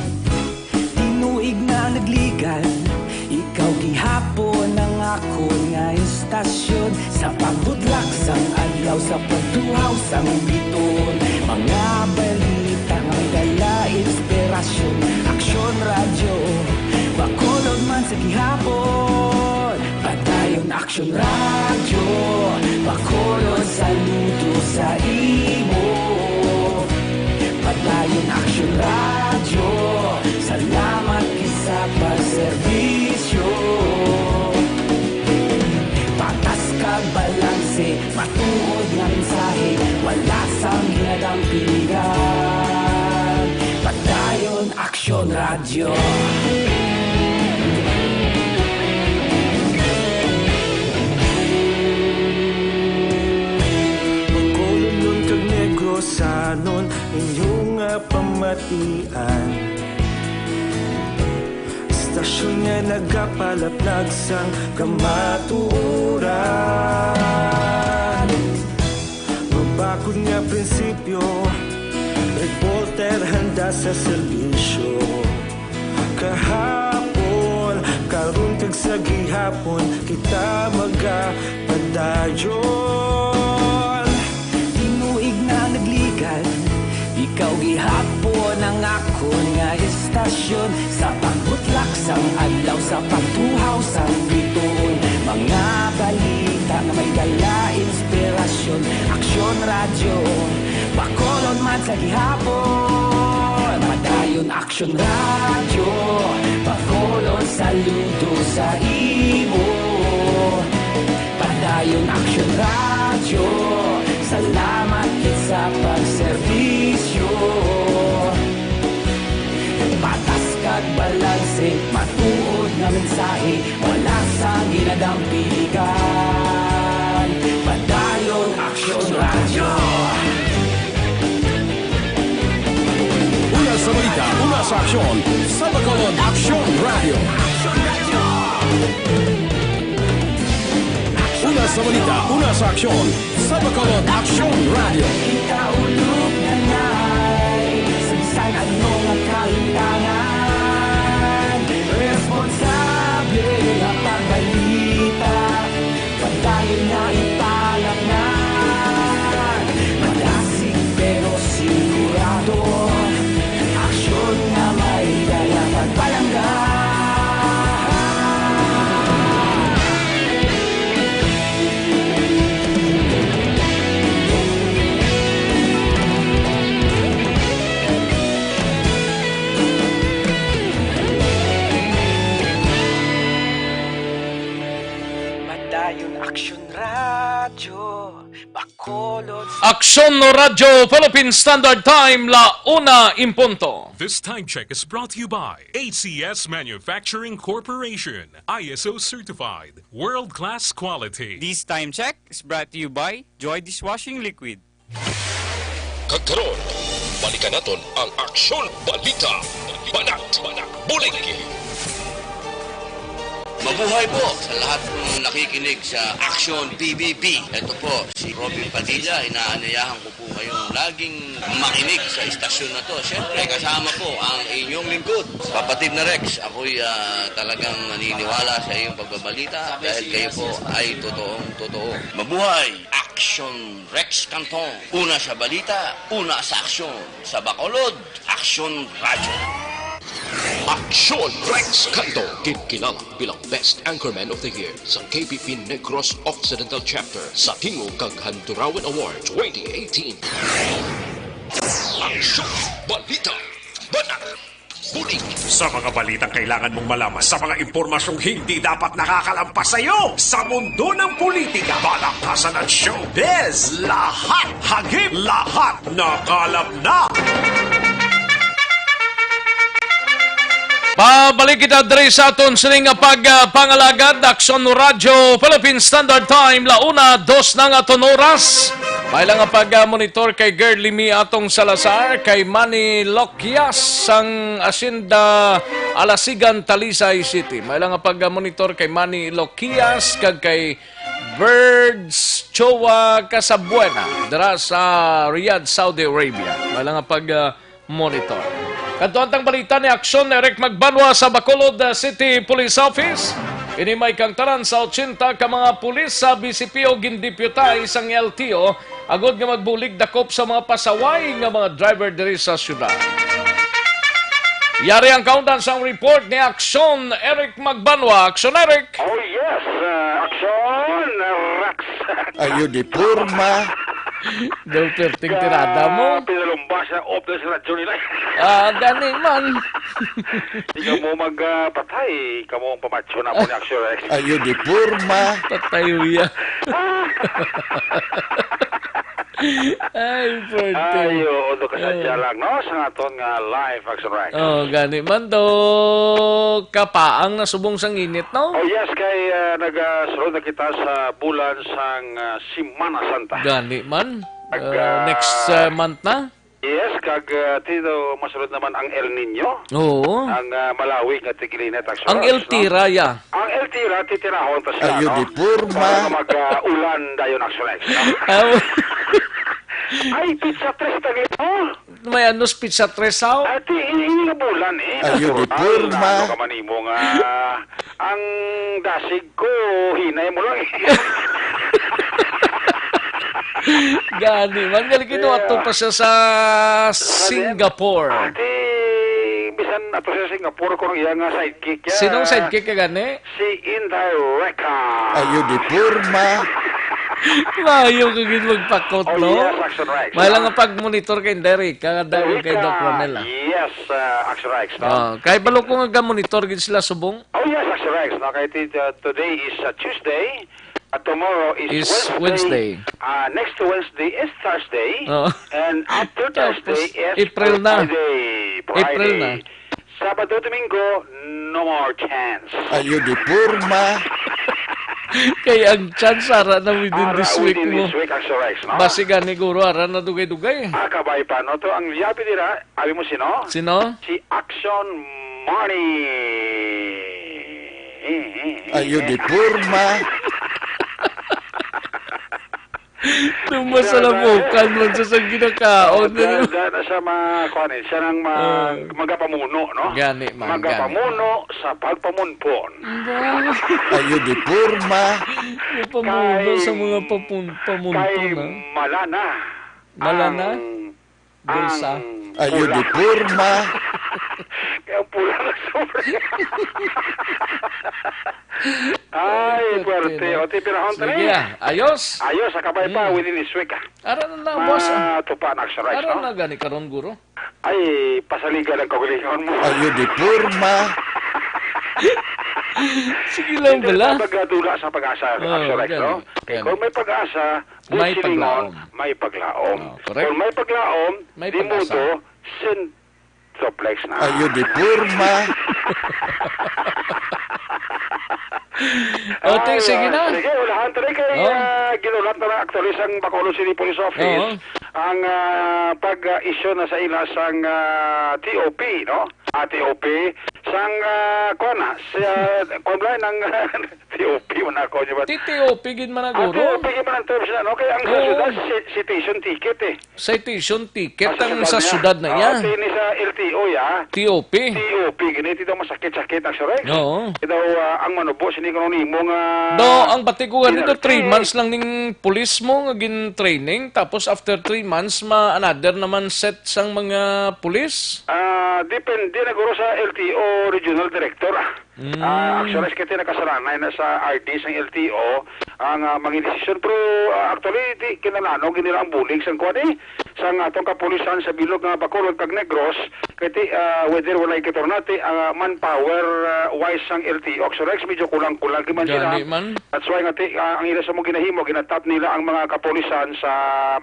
Tinuig na nagligan Ikaw gihapon ang ako nga istasyon Sa pagbudlak sang adlaw Sa pagtuhaw sang biton Mga balita nga dala inspirasyon Aksyon radyo Bacolod man sa gihapon Padayon aksyon radyo Bacolod saludo sa imo Padayon aksyon radyo Salamat kisa pagserbisyo Patas kag balanse Matuod nga mensahe Wala sang hinadang piligan Padayon aksyon radyo Magkulunod kag negrosanon Inyong pamatian Istasyon nga nagapalaplag sang kamatuuran Mabakod nga prinsipyo Reporter handa sa serbisyo Kahapon, karon kag sa gihapon Kita magapadayon Tinuig na nagligan Ikaw gihapon ang ako nga istasyon Sa pagbutlak sang adlaw Sa pagtuhaw sang biton Mga balita na may dala inspirasyon Aksyon radyo Bacolod man sa gihapon Padayon aksyon radyo Bacolod saludo sa imo Padayon aksyon radyo Salamat kit sa pagserbisyo Patas kag balanse Matuod nga mensahe Wala sang ginadang piligan Padayon aksyon radyo Una sa balita, una sa aksyon, sa Bacolod Aksyon Radio. Una sa balita, una sa aksyon, sa Bacolod Aksyon Radio. Ikaulog na na'y Sagsay ano nga kahintangan Responsable nga pagbalita Padayon na ipalak na Malasig pero sigurado Aksyon na may dala pagpalanggan Madayon aksyon radyo Bacolod Aksyon no Radyo Philippine Standard Time la 1:00. This time check is brought to you by ACS Manufacturing Corporation, ISO certified, world-class quality. This time check is brought to you by Joy Dishwashing Liquid. Kagkaroon, balikan naton ang Aksyon Balita. Banat, bulig. Mabuhay po sa lahat ng nakikinig sa Action PBB. Ito po, si Robin Padilla. Inaanayahan ko po kayong laging makinig sa istasyon na to. Siyempre, kasama po ang inyong lingkod. Kapatid na Rex, ako'y talagang naniniwala sa iyong pagbabalita dahil kayo po ay totoong-totoo. Mabuhay! Action Rex Canton. Una sa balita, una sa aksyon. Sa Bacolod, Action Radio. Aksyon Rex Canto, kinikilala bilang Best Anchorman of the Year sa KPP Negros Occidental Chapter sa Tingog kag Handurawan Award 2018. Aksyon Balita, Banat, bulig. Sa mga balitang kailangan mong malaman, sa mga impormasyong hindi dapat nakakalampas sa iyo, sa mundo ng politika, balakasan at showbiz, lahat hagip, lahat nakalap na. Pabalik kita diri sa aton sining pagpangalagad Aksyon no Radyo Philippine Standard Time la 1:02 ng aton oras. May lang nga pag-monitor kay Girlie Mi atong Salazar, kay Manny Loquias sang Asyenda Alasigan, Talisay City. May lang nga pag-monitor kay Manny Loquias kag kay Birds Chowa Casabuena dira sa Riyadh, Saudi Arabia. May lang nga pag-monitor. Kantuantang balita ni Aksyon Eric Magbanwa sa Bacolod City Police Office. Ini may kangtaran sa 80 ka mga pulis sa BCPO gindipyuta isang LTO agod nga magbulig dakop sa mga pasaway nga mga driver diri sa syudad. Yari ang countdown sa report ni Aksyon Eric Magbanwa. Aksyon Eric! Oh yes, Aksyon Rex. Ayo di purma. Daw perting tirada mo. Pinalumba siya opto sa radyo nila. Gani man. Ikaw mo magpatay. Ikaw mo pamacho na mo ni Aksyon Rex. Ayo di purma. Patayo ya. Ay, pwede. Ayo, odo ka sadya lang, no? Sa aton nga live Aksyon Rex. Gani man do kapaang nasubong sang init, no? Oh yes, kay nagasulod na kita sa bulan sang Semana Santa. Gani man. Next month na? Yes, kag tito masulod naman ang El Nino. Oo. Ang Malawi nga tigilinet Aksyon. Ang El Tira, ya. Ang El Tira, titirahon ta siya, Ayo no? di purma. Mag-ulan dayon Aksyon Rex, no? Ay, pizza tres tagito. May anos pizza tres how? Ati, ini nga bulan eh. Ayo di purma. Ano ka manimo nga, ang dasig ko, hinay mo lang eh. Gani man, gali kinuha to pa siya sa Singapore. Ati, bisan ato sa Singapore ko nang iyang sidekick ya. Sinong sidekick ka gani? Si Inday Reka. Ayo di purma. Mayo ka gid magpakot, no? Oh yes, Action Rex. May lang nga pag-monitor kay Derek, kagadaw kay Doc Ronel. Yes, Action Rex, no? Kay balo ko nga monitor gid sila subong. Oh yes, Action Rex, no? Kay today is Tuesday. Tomorrow is Wednesday. Next Wednesday is Thursday. Oh. And after Thursday is April na. Friday. April na. Sabado, Domingo, no more chance. Ayo di purma. Kaya ang chance ara na within this week mo. Within this week, Action Rex, no? Basi gani guro ara na dugay-dugay. Kabay pa, no? To ang liyapi dira, abi mo sino? Sino? Si Action Money. Ayo di purma. Tumasalamukan man sa sang ginakaon. Dahil na siya makuhanin, siya nang magapamuno, no? Gani man, magapamuno sa pagpamunpon. Ayo di purma. Pamuno sa mga pamunpon, Kay na. Malana. Malana? Bulsa. Ayo di purma. Kaya pula na sobre. Ay, puwerte. O, tipirahon tali. Sige, ayos. Ayos, akabay pa, within this week. Ara na na, boss. Tupa na Action Rex, Ara no? na gani karon guro. Ay, pasaligan ang kagulingon mo. Ayo di purma. Sige lang bala. Hindi pagdula sa pag-asa, Action Rex, no? Kaya kung may pag-asa, may paglaom. May paglaom. Correct. Kung may paglaom, may di pag-asa. mudo, centroplex na. Ayo di purma. Sige na. Sige, ulahan tayo kay ginulat na ng aktualisang Bacolod City Police Office ang pag-issue na sa ila sang TOP, no? TOP sang kona sa konblay ng TOP man ako niya ba? TOP gid man guro. TOP gid man ang terms na, no? Kaya ang sa syudad citation ticket eh. Citation ticket ang sa syudad na yan. Tini sa LTO ya. TOP. TOP ganito daw masakit-sakit ang Rex. Oo. Ito ang manubo sini ko nimo nga do ang batikuhan nito 3 months lang ning pulis mo nga gin training tapos after 3 months another naman set sang mga pulis. Depende na guro sa LTO Regional Director. Actually, kasi nakasaranay na sa RD sa LTO ang mga desisyon. Pero actually, di kinalano, ginila ang bulig sa kwadi sa atong kapulisan sa bilog nga Bacolod kag Negros. Kaya whether walay kitornati, manpower wise sang LTO. Actually, medyo kulang-kulang man sila. That's why nga ang ila sa mga ginahimo, ginatap nila ang mga kapulisan sa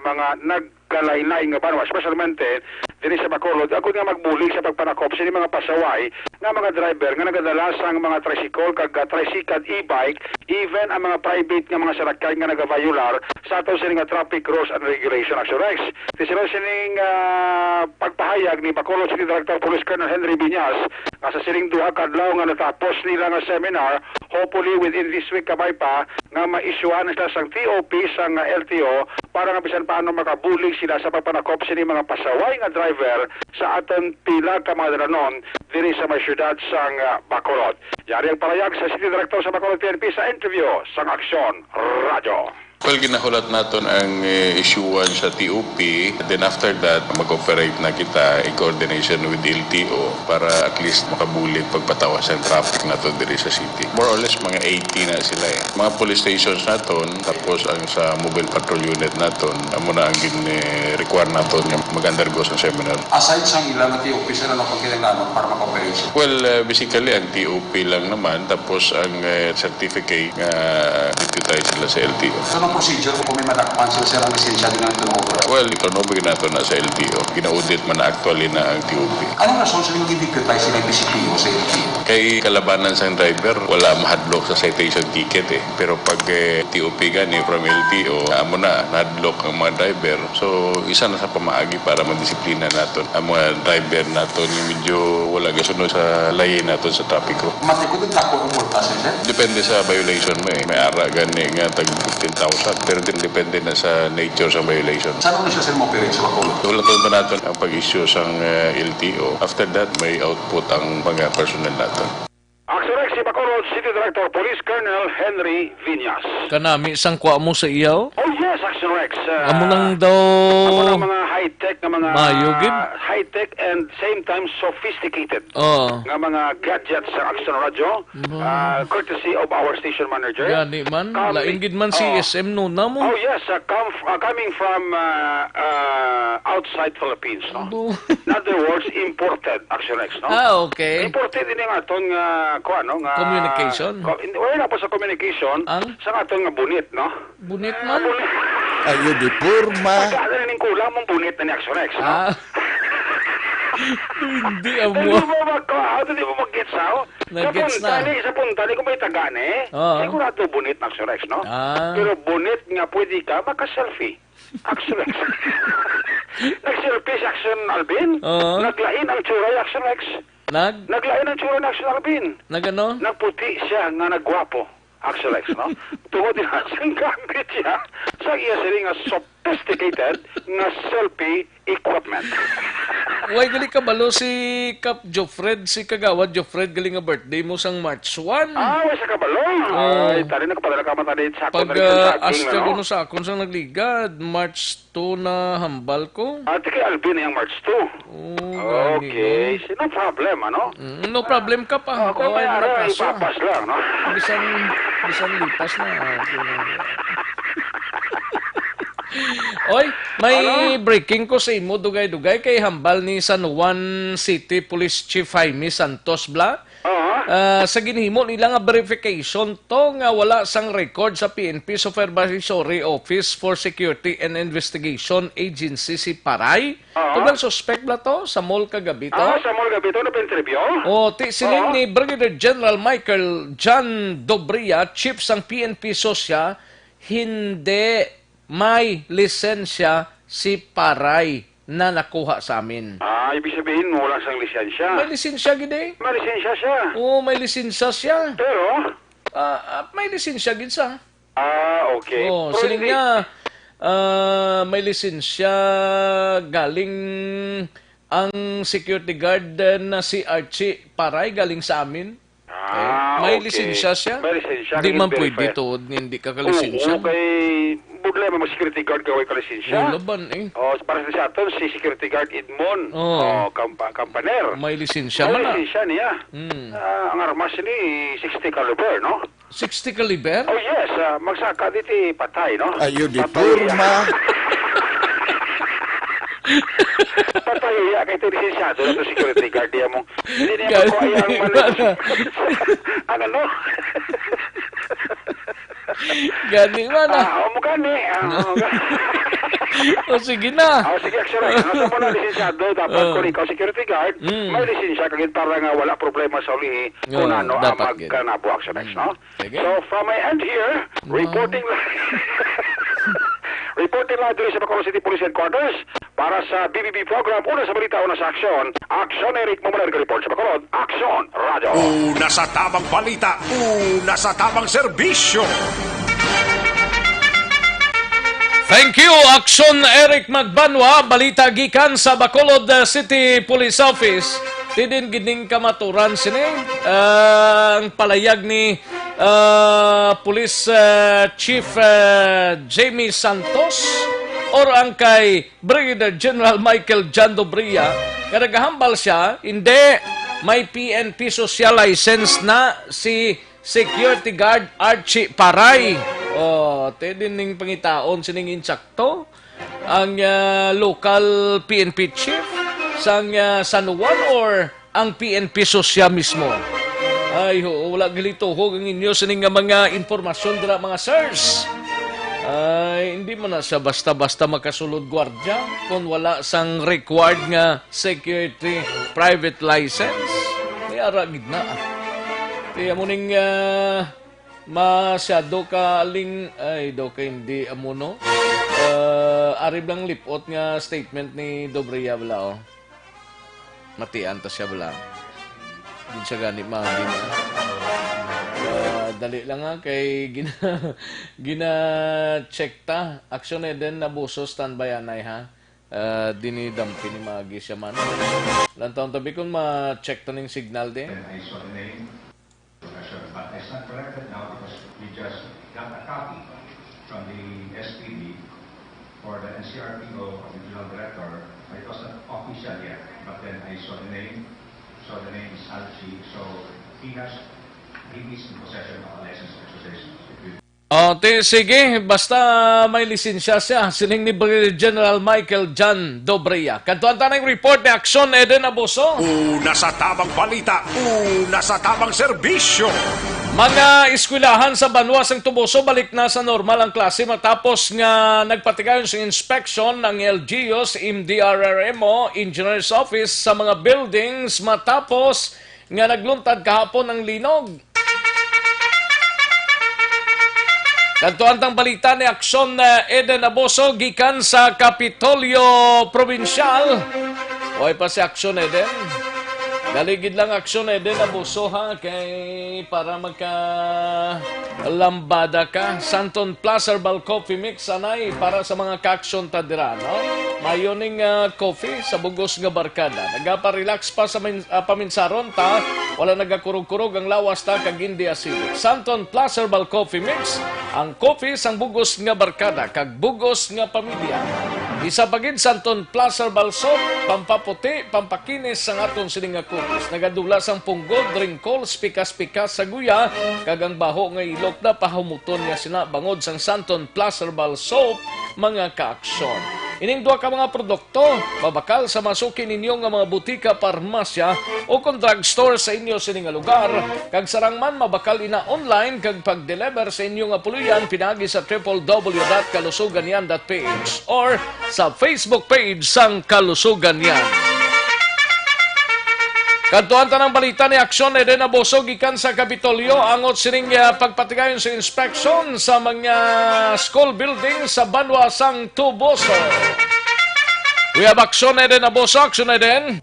mga nagkalaylay nga banwa, especialmente diri sa Bacolod, ako nga magbulig sa pagpanakop sa mga pasaway nga mga driver nga nagadala sang mga tricycle kag tricycle e-bike, even ang mga private nga mga sarakay nga nagavayular sa ato sa nga traffic rules and regulation action Rex. Tisiro sining pagpahayag ni Bacolod City Director Police Colonel Henry Viñas sa sining duha kadlaw nga natapos nila nga seminar, hopefully within this week kabay pa nga ma-issuean sila sang TOP sang LTO para nga bisan paano makabulig sila sa pagpanakop sa mga pasaway nga driver sa aton pila ka mga dalanon diri sa may syudad sang Bacolod. Yari ang parayag sa City Director sa Bacolod PNP sa interview sang Aksyon Radyo. Well, ginahulat natin ang issuean sa TOP. Then after that, mag-operate na kita in coordination with LTO para at least makabulit pagpatawas ng traffic natin diri sa city. More or less, mga 80 na sila eh. Mga police stations natin, tapos ang sa mobile patrol unit natin, muna ang require natin yung mag-undergo sa seminar. Aside sa ilang TOP, sila na pagkailangan para mag-operate? Well, basically, ang TOP lang naman, tapos ang certificate nga deputize sila sa LTO. Anong procedure kung may madakpan sila sir ang lisensya din ang turnover? Well, ikonomi nato na sa LTO. Gina-audit man na actually na ang TOP. Anong rason sa mga i-deputize sila yung PCPO sa LTO? Kay kalabanan sa driver, wala mahadlock sa citation ticket eh. Pero pag TOP gani from LTO, amo na, nahadlock ang mga driver. So, isa na sa pamaagi para madisiplina naton ang mga driver naton yung medyo wala gasunod sa layin naton sa trapiko. Matikod ang dako ang multas sir? Depende sa violation mo eh. May ara gani nga tag 15,000. Pero din depende na sa nature sa violation. Saan na siya sir mo-operate sa Bacolod? Tulad ba natin ang pag-issue sa LTO. After that, may output ang mga personnel natin. Action Rex si Bacolod City Director Police Colonel Henry Viñas. Kanami, isang kwa mo sa iyaw? Oh yes, Action Rex. Amo lang daw... Amo lang mga high-tech na mga... Mayugib? High-tech and same time sophisticated. Oo. Nga mga gadgets sa Action Radio. Courtesy of our station manager. Gani man, laingid man si SM no na mo. Oh yes, coming from outside Philippines, no? In other words, imported, Action Rex, no? Okay. Imported din nga itong nga communication. Wala na po sa communication sa aton nga bunit, no? Bunit man. Ayo di purma. Pagkada ning kulang mong bunit na ni Action Rex, no? Hindi amo. Hindi mo mag-gets how? Nag-gets na. Sa punta, di ko may tagane. Sigurado bunit na Action Rex, no? Pero bunit nga pwede ka maka-selfie. Action Rex. Nag-selfie si Action Alvin. Naglain ang tsura ni Action Rex. Naglain ang tsura ni Action Alvin. Nagano? Nagputi siya nga nagwapo. Action Rex, no? Tungod din ang gamit siya sa iya sila nga sophisticated nga selfie equipment. Way gali ka balo si Cap Jofred, si Kagawad Jofred gali nga birthday mo sang March 1. Way sa kabalo. Ay, tali na kapadala ka matali sa pag aska ko no sa akon sang nagligad, March 2 na hambal ko. Ate kay Alvin yung March 2. Okay, no problem, ano? No problem ka pa. Kung may araw, ipapas lang, no? Bisan lipas na. Oy, may breaking ko sa imo dugay-dugay kay hambal ni San Juan City Police Chief Jaime Santos Bla. Sa ginhimo nila nga verification to nga wala sang record sa PNP Supervisory Office for Security and Investigation Agency si Paray. Tugang suspect bla to sa mall kagabi to. Sa mall kagabi to na interview? Sining ni Brigadier General Michael John Dobria, chief sang PNP Sosya, hindi may lisensya si Paray na nakuha sa amin. Ibig sabihin wala siyang lisensya. May lisensya gid eh. May lisensya siya. May lisensya siya. Pero may lisensya gid siya. Okay. Siling niya may lisensya galing ang security guard na si Archie Paray galing sa amin. May lisensya siya. May lisensya. Di man pwede to, hindi ka kalisensya. Problema mo security guard kaway kalisensya. Laban eh. Para sa aton si security guard Edmond. Kampaner. May lisensya man. May lisensya niya. Ang armas ni 60 caliber, no? 60 caliber? Oh yes, magsaka dito patay, no? Ayo di purma. Patay ya kay lisensyado na security guard diya mo. Hindi niya makuha ang ano? Gani man Gani. O sige na. Sige, actually, nasa mo na lisensyado, dapat kung ikaw security guard, may lisensya kagit para nga wala problema sa uli kung ano ang magkanabo action X, no? So, from my end here, reporting lang dito sa Bacolod City Police Headquarters para sa BBB program, una sa balita, una sa aksyon. Aksyon, Eric Mumular, report sa Bacolod. Aksyon, radyo. Una sa tamang balita, una sa tamang serbisyo. Thank you, Aksyon Eric Magbanwa. Balita gikan sa Bacolod City Police Office. Tidin gining kamaturan sini ang palayag ni Police Chief Jamie Santos or ang kay Brigadier General Michael Jan Dobria. Kaya naghahambal siya, hindi may PNP social license na si security guard Archie Paray. Tidin pangitaon sining insakto ang local PNP chief sang San Juan or ang PNP sosya mismo. Ay, wala gilito ho ang inyo sining mga informasyon dira mga sirs. Ay, hindi mo na siya basta-basta makasulod gwardya kung wala sang required nga security private license. Kaya gid na. Kaya mo ning masyado ka aling ay do ka hindi amo no. Arib lang lipot nga statement ni Dobria bala matian ta siya bala. Din siya gani magi na. Dali lang nga kay gina check ta. Aksyon din na buso standby anay ha. Dinidampi ni magi siya man. Lantaon tabi kung ma-check ta ning signal din. But it's not corrected now because we just got a copy from the SPD for the NCRPO of the Regional Director. It was not official yet, but then I saw the name. So the name is Alchi. So he is in possession of a license of exercise. Sige, basta may lisensya siya. Sining ni Brigadier General Michael Jan Dobria. Kantuan tanang report ni Aksyon Eden Abuso. Una sa tamang balita, una sa tamang serbisyo. Mga eskwelahan sa Banwas ng Tubuso balik na sa normal ang klase matapos nga nagpatigayon sa inspection ng LGUs, MDRRMO, Engineer's Office sa mga buildings matapos nga nagluntad kahapon ng linog. Kantuan tang balita ni Aksyon Eden Abuso gikan sa Kapitolyo Provincial. Oy pa si Aksyon Eden. Daligid lang Aksyon Eden Abuso ha kay para magka lambada ka. Santon Plus Herbal Coffee Mix anay para sa mga ka-aksyon ta dira no. Mayoning coffee sa bugos nga barkada. Nagapa-relax pa sa paminsaron ta. Wala nagakurog-kurog ang lawas ta kag hindi acidic. Santon Plus Herbal Coffee Mix ang coffee sang bugos nga barkada kag bugos nga pamilya. Isa pagid Santon Plus Herbal Soap, pampaputi, pampakinis sang aton sining nga kupis. Nagadula sang punggod, wrinkles, pikas-pikas sa guya, kag ang baho nga ilok na pahumuton nga sina bangod sang Santon Plus Herbal Soap, mga ka-aksyon. Ining duha ka mga produkto, babakal sa masukin ninyo nga mga butika, parmasya o kung drugstore sa inyo sining nga lugar, kag sarang man mabakal ina online kag pag-deliver sa inyo nga puluyan pinagi sa www.kalusuganyan.ph or sa Facebook page sang Kalusuganyan. Kantuan tanang balita ni Aksyon Eden Abuso gikan sa Kapitolyo angot sining pagpatigayon sa inspection sa mga school buildings sa Banwasang Tubuso. We have Aksyon Eden Abuso. Aksyon Eden.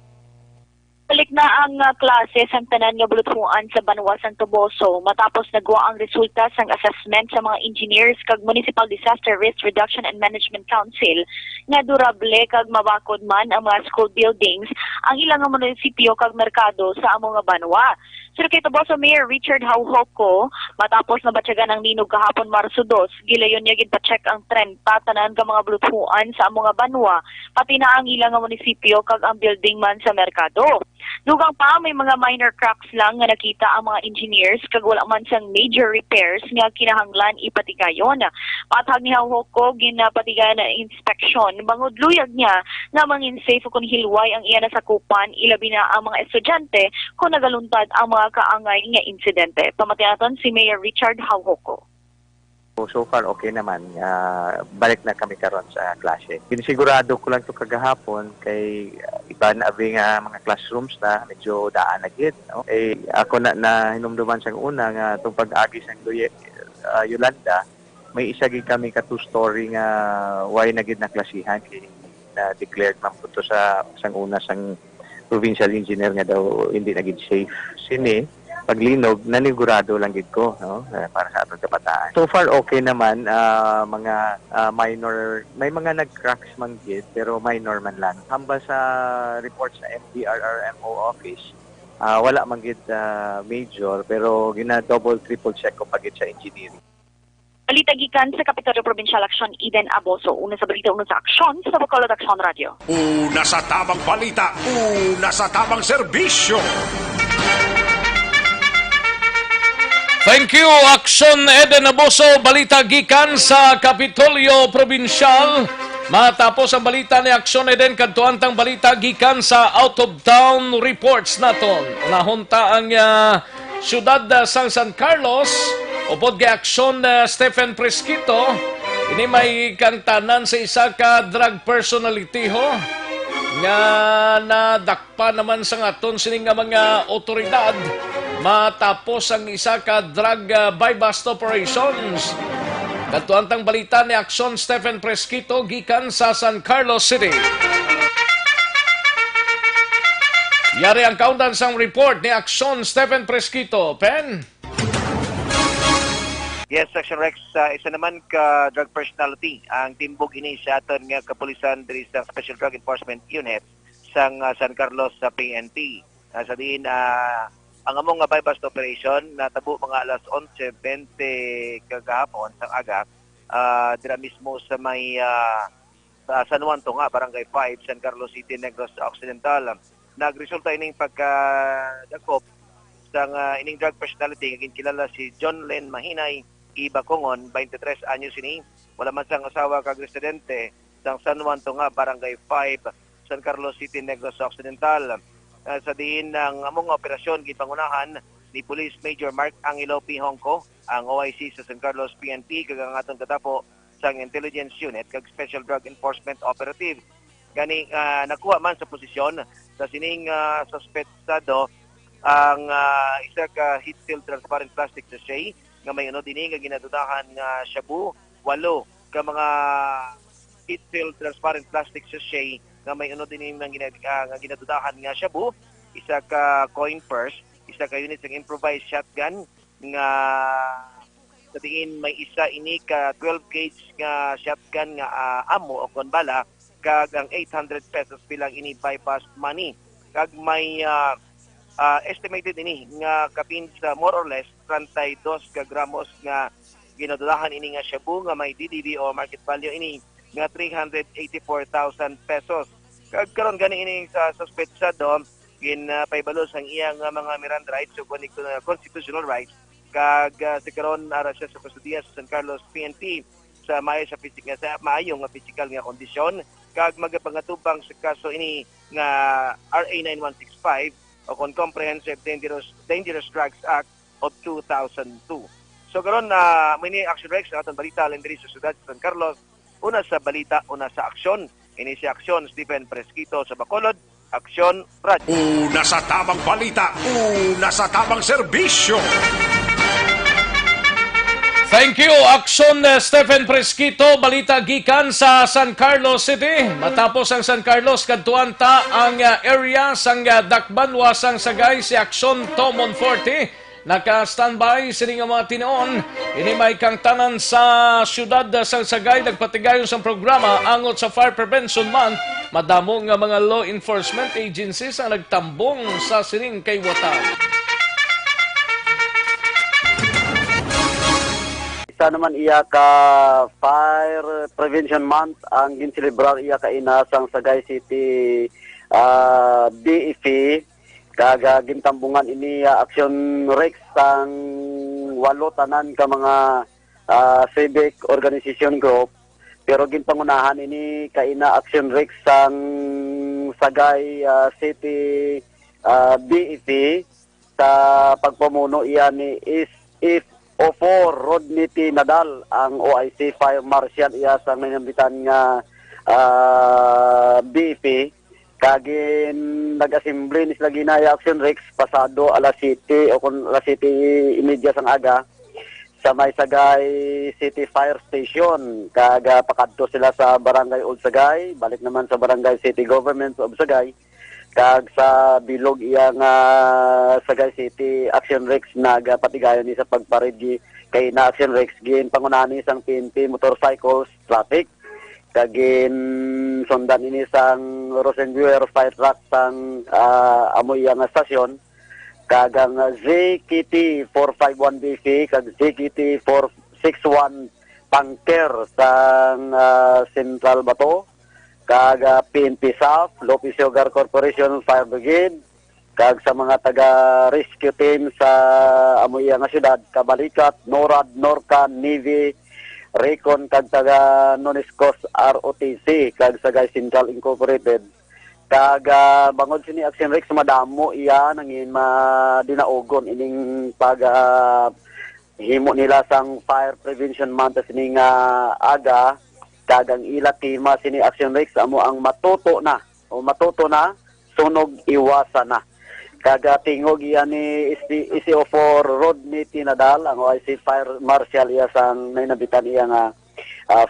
Balik na ang klase sa tanan nga buluthuan sa Banwasang Tubuso matapos nagwa ang resulta sang assessment sa mga engineers kag Municipal Disaster Risk Reduction and Management Council nga durable kag mabakod man ang mga school buildings ang ilang nga munisipyo kag merkado sa among nga Banwa. Sir kay Tubuso Mayor Richard Hauhoko matapos na batyagan ang ninog kahapon Marso 2, gilayon niya gid pa-check ang trend tanan nga mga buluthuan sa among nga Banwa pati na ang ilang nga munisipyo kag ang building man sa merkado. Dugang pa, may mga minor cracks lang nga nakita ang mga engineers kag wala man sang major repairs nga kinahanglan ipatigayon. Patag ni Hauhoko ginapatigayon na inspection bangod luyag niya nga mangin safe kung hilway ang iya nasakupan ilabi na ang mga estudyante kung nagaluntad ang mga kaangay nga insidente. Pamatianaton si Mayor Richard Hauhoko. So far, okay naman. Balik na kami karon sa klase. Pinisigurado ko lang ito kagahapon kay iba na abing mga classrooms na medyo daan na gid. No? Ako na hinumduman sa una nga itong pag-agi sa Yolanda, may isa gid kami ka two-story nga why na gid na klasihan na declared man po sa una sang provincial engineer nga daw hindi na gid safe. Sini paglinog, nanigurado lang gid ko, no? Para sa atong kabataan. So far, okay naman. Mga minor, may mga nag-cracks man gid, pero minor man lang. Hamba sa report sa MDRRMO office, wala man gid major, pero gina-double, triple check ko pagit sa engineering. Balita gikan sa Kapitolyo Provincial Aksyon, Eden Aboso. Una sa balita, una sa aksyon sa Bacolod Aksyon Radio. Una sa tamang balita, una sa tamang serbisyo. Thank you, Aksyon Eden Aboso. Balita gikan sa Kapitolyo Provincial. Matapos ang balita ni Aksyon Eden, kadtuan tang balita gikan sa out of town reports naton. Nahunta ang siyudad sang San Carlos. Upod kay Aksyon Stephen Presquito. Ini may kantanan sa isa ka drug personality ho. Nga nadakpa naman sa aton sining nga mga otoridad matapos ang isa ka drug buy-bust operations. Katuan tang balita ni Aksyon Stephen Presquito gikan sa San Carlos City. Yari ang kaundan sang report ni Aksyon Stephen Presquito. Pen? Yes, Section Rex, isa naman ka drug personality ang timbog ini sa aton nga kapulisan diri sa Special Drug Enforcement Unit sang San Carlos sa PNP. Sa diin ang among nga buy-bust operation natabo mga alas 11:20 kagahapon sang aga dira mismo sa may sa San Juan Tonga, Barangay 5, San Carlos City, Negros Occidental. Nagresulta ining pagkadakop sang ining drug personality nga kilala si John Len Mahinay Ibacongon, 23 anyos ini. Wala man sang asawa kag residente sang San Juan Tonga, Barangay 5, San Carlos City, Negros Occidental. Sa diin ng among operasyon gipangunahan ni Police Major Mark Angelo P. Hongko, ang OIC sa San Carlos PNP, kag ang atong katapo sang Intelligence Unit kag Special Drug Enforcement Operative. Gani nakuha man sa posisyon sa sining suspetsado ang isa ka heat-sealed transparent plastic sachet nga may dinhi nga ginadudahan nga shabu, 8 ka mga heat-sealed transparent plastic sachet nga may dinhi nga ginadudahan nga shabu, isa ka coin purse, isa ka unit ng improvised shotgun nga sa tingin may isa ini ka 12 gauge nga shotgun nga ammo o kon bala, kag ang 800 pesos bilang ini bypass money, kag may estimated ini nga kapin sa more or less 32 ka gramos nga ginadulahan ini nga shabu nga may DDB o market value ini nga 384,000 pesos. Kag karon gani ini sa suspetsado ginpaibalos ang iyang mga Miranda rights o constitutional rights, kag si karon ara siya sa kustudiya sa San Carlos PNP sa maayong nga physical nga kondisyon, kag magapangatubang sa kaso ini nga RA 9165 o kon Comprehensive Dangerous Drugs Act of 2002. So karon may Action Rex sa atong balita alin diri sa siyudad sa San Carlos. Una sa balita, una sa aksyon. Ini si Aksyon Stephen Presquito sa Bacolod, Aksyon Radio. Una sa tamang balita, una sa tamang serbisyo. Thank you, Aksyon Stephen Presquito. Balita gikan sa San Carlos City. Matapos ang San Carlos, kadtuan ta ang area sang Dakbanwa sang Sagay si Aksyon Tomon 40. Naka-standby sining mga tinoon. Ini may kangtanan sa siyudad sang Sagay. Nagpatigayon sa programa angot sa Fire Prevention Month. Madamo nga mga law enforcement agencies ang nagtambong sa sining kaywatan. Isa naman iya ka Fire Prevention Month ang ginselebrar iya ka inasang Sagay City DEF, kaga gintambungan ini Action Rex sang 8 tanan ka mga civic organization group, pero ginpangunahan ini ka ina Action Rex sang Sagay City DEF sa pagpamuno iya ni 04 Rodney T. Nadal ang OIC Fire Marshal iya sa may nambitan nga BFE kagin nag-assembly ni sila ginaya Action Rex pasado alas 7 o kung alas 7 imedya sang aga sa may Sagay City Fire Station. Kaga pakadto sila sa Barangay Old Sagay, balik naman sa Barangay City Government of Sagay. Kag sa bilog iyang Sagay City Action Rex nagapatigayon ni sa pagparigi kay na Action Rex gin pangunahan ni sang PNP motorcycles traffic kagin sundan ini sang Rosenbuer fire truck sang amoy yang stasyon kagang ZKT 451 BF kag ZKT 461 tanker sang Central Bato kag PNP South Lopez Sugar Corporation Fire Brigade kag sa mga taga rescue team sa amoy nga syudad Kabalikat, NORAD, Norcan, Navy, Recon kag taga Noniscos ROTC kag sa Sagay Central Incorporated kag bangod sini Action Rex madamo iya nangin madinaogon ining pag himo nila sang fire prevention month sining aga kag ang ila tima sini Action Rex amo ang matuto na sunog iwasan na kag tingog iya ni SCO4 Rodney T. Nadal ang OIC Fire Marshal iya sang may nabitan iya nga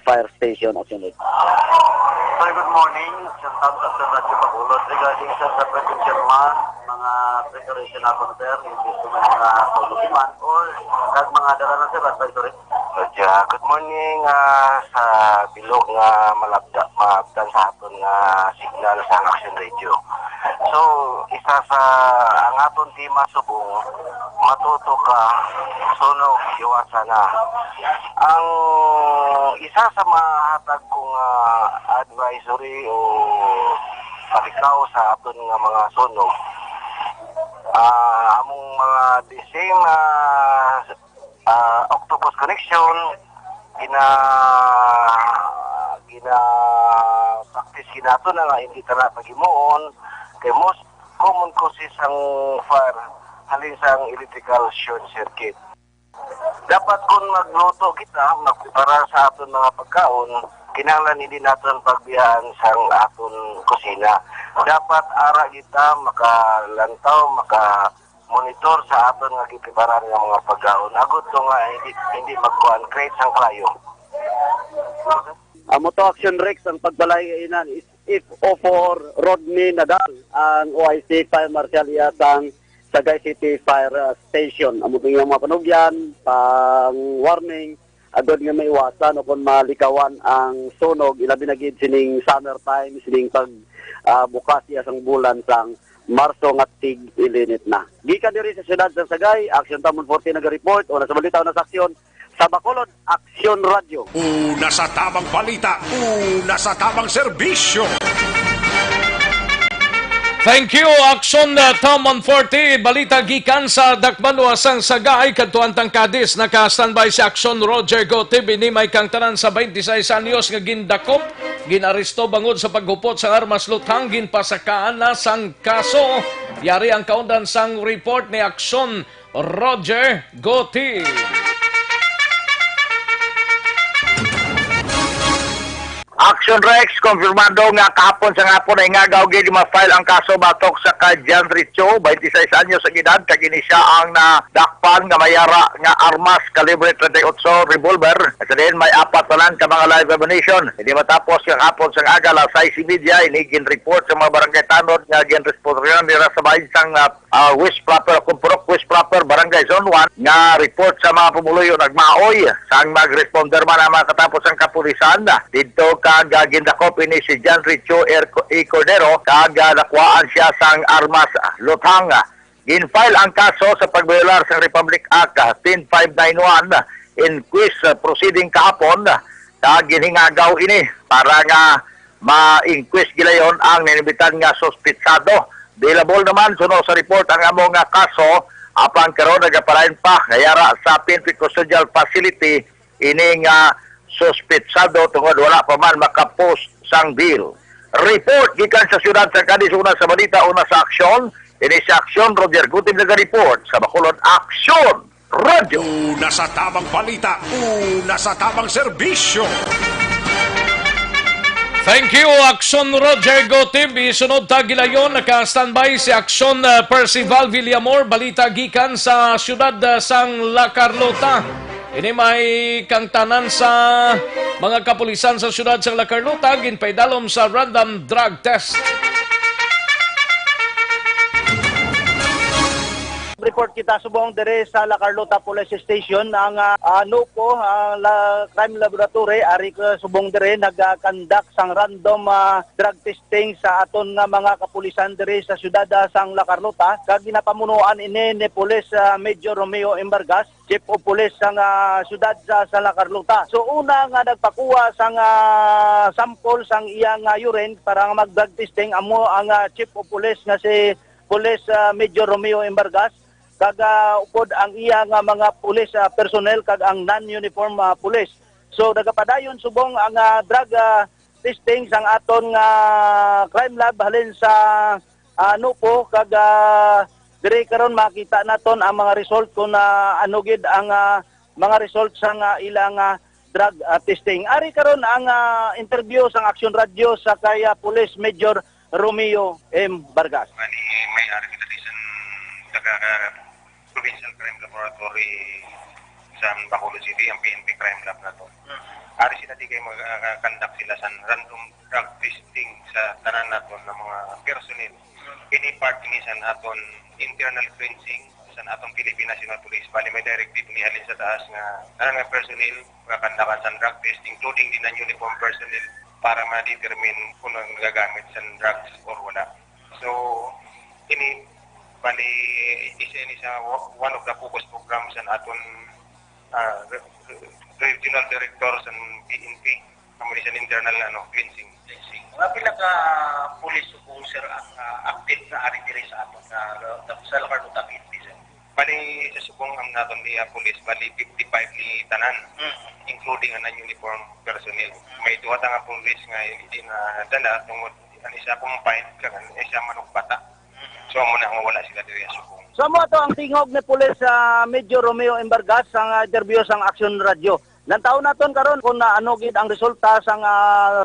fire station Action Rex. Sir, good morning. Shout out sa Radyo Bacolod regarding sa prevention month, mga preparation ako na sir, hindi sa mga tulugiman or kag mga dala na sir, advisory. Good morning sa bilog nga maabdan sa aton nga signal sa Action Radio. So, isa sa ang aton tema subong matuto ka sunog iwasan na. Ang isa sa mahatag kong advisory o palikaw sa aton nga mga sunog among mga the same octopus connection gina practice ginato na nga hindi ka na pagimuon kay most common causes ang fire halin sang electrical short circuit. Dapat kung magluto kita para sa aton mga pagkaon kinahanglan hindi natin pagbiyahan sang aton kusina. Dapat ara kita makalantaw, maka-monitor sa aton nga gipreparan nga mga pagkaon. Agot to nga hindi magkuhan, create sang kayo. Amo to Action Rex ang pagbalay inan is if for Rodney Nadal ang OIC Fire Marshal iya sang Sagay City Fire Station. Amo yung mga panugyan, pang warning agad nga maiwasan o kung malikawan ang sunog ilabi na gid sining summer time sining pag bukas iya sang bulan sang Marso nga tig-ilinit na. Gikan diri sa siyudad sa Sagay, Action Tamon 40 naga-report o nasa balita o nasa aksyon sa Bacolod Action Radio. Una sa tamang balita, una sa tamang serbisyo. Thank you, Action Tamon 40. Balita gikan sa Dakbanuasang Sagay, kadtuan tangkadis. Naka-standby si Action Roger Gote. Binimay kang tanan sa 26 anyos nga gindakop. Ginaresto bangod sa paghupot sa armas luthang. Ginpasakaan na sang kaso. Yari ang kaundan sang report ni Action Roger Gote. Action Rex, konfirmado nga kahapon sa ngapon ay ngagaw gid ma-file ang kaso batok sa Jan Richo, 26 anyos ang edad, kagini siya ang nadakpan nga mayara nga armas kalibre 38 revolver. At sa din may apat na lang ka mga live ammunition. Hindi matapos yung hapon sa aga la 6:30 inigin report sa mga barangay tanod nga gin responsibilidad nila sa bahin sang West Proper, Kumpurok West Proper, Barangay Zone 1 nga report sa mga pumuluyo nagmaoy sang mag-responder man ang mga katapos ang kapulisan dito kag gindakop ini si Jan Richo E. Cordero kag nakuhaan siya sang armas luthang. Gin-file ang kaso sa pagviolar sa Republic Act 10591 inquest proceeding kahapon kag ginhingagaw ini para nga ma-inquest gilayon ang ninibitan nga suspitsado. Available naman suno sa report ang among nga kaso apang karon nagapalain pa kayara sa PNP Custodial Facility ini nga suspitsado tungod wala pa man makapost sang bill. Report gikan sa siyudad sa Cadiz, una sa balita, una sa aksyon. Ini sa aksyon Roger Gutim nag-report sa Bacolod Action. Radyo. Una sa tamang balita, una sa tamang serbisyo. Thank you, Action Roger TV. Sunod tagilayon, naka-standby si Action Percival Villamor. Balita gikan sa siyudad sang La Carlota. Ini may kangtanan sa mga kapulisan sa siyudad sang La Carlota. Ginpaydalom sa random drug test. Report kita subong dire sa La Carlota Police Station ang NUPO, Crime Laboratory, ari ka subong dire nagkandak sang random drug testing sa aton nga mga kapulisan dire sa siyudad sang La Carlota. Kag ginapamunuan ini ni Police Major Romeo Embargas, Chief of Police sang siyudad sa La Carlota. So una nga nagpakuha sang sample sang iyang urine para nga mag-drug testing amo ang Chief of Police nga si Police Major Romeo Embargas. Kag upod ang iya nga mga police personnel kag ang non-uniform police. So nagapadayon subong ang drug testing sang aton nga crime lab halin sa NUPO kag dire karon makita naton ang mga result kung ano gid ang mga result sang ilang drug testing. Ari karon ang interview sang Action Radio sa kay Police Major Romeo M. Vargas. May ari kita sa Provincial Crime Laboratory sa Bacolod City, ang PNP Crime Lab na to. Ari sila di kayo mag-conduct sila sa random drug testing sa tanan naton ng mga personnel. Ini part ni sa aton internal cleansing sa aton Philippine National Police. Bali may directive ni halin sa taas nga tanan nga personnel mag-conduct sa drug test, including din ang uniform personnel para ma-determine kung ang gagamit sa drugs or wala. So, ini bali isa ni sa one of the focus programs sa aton regional director sa PNP, kamo sa internal cleansing. Pila ka police officer ang active na ari diri sa aton sa La Carlota PNP? Bali sa subong ang naton ni police bali 55 ni tanan, including ang uniform personnel. May duha ta nga police nga hindi na dala tungod ang isa combined kag isa manok bata. So muna nga wala sila diri sa subong. So mo to ang tingog ni Police Major Romeo Embargas sang interview sang Action Radio. Lantaw naton karon kung ano gid ang resulta sang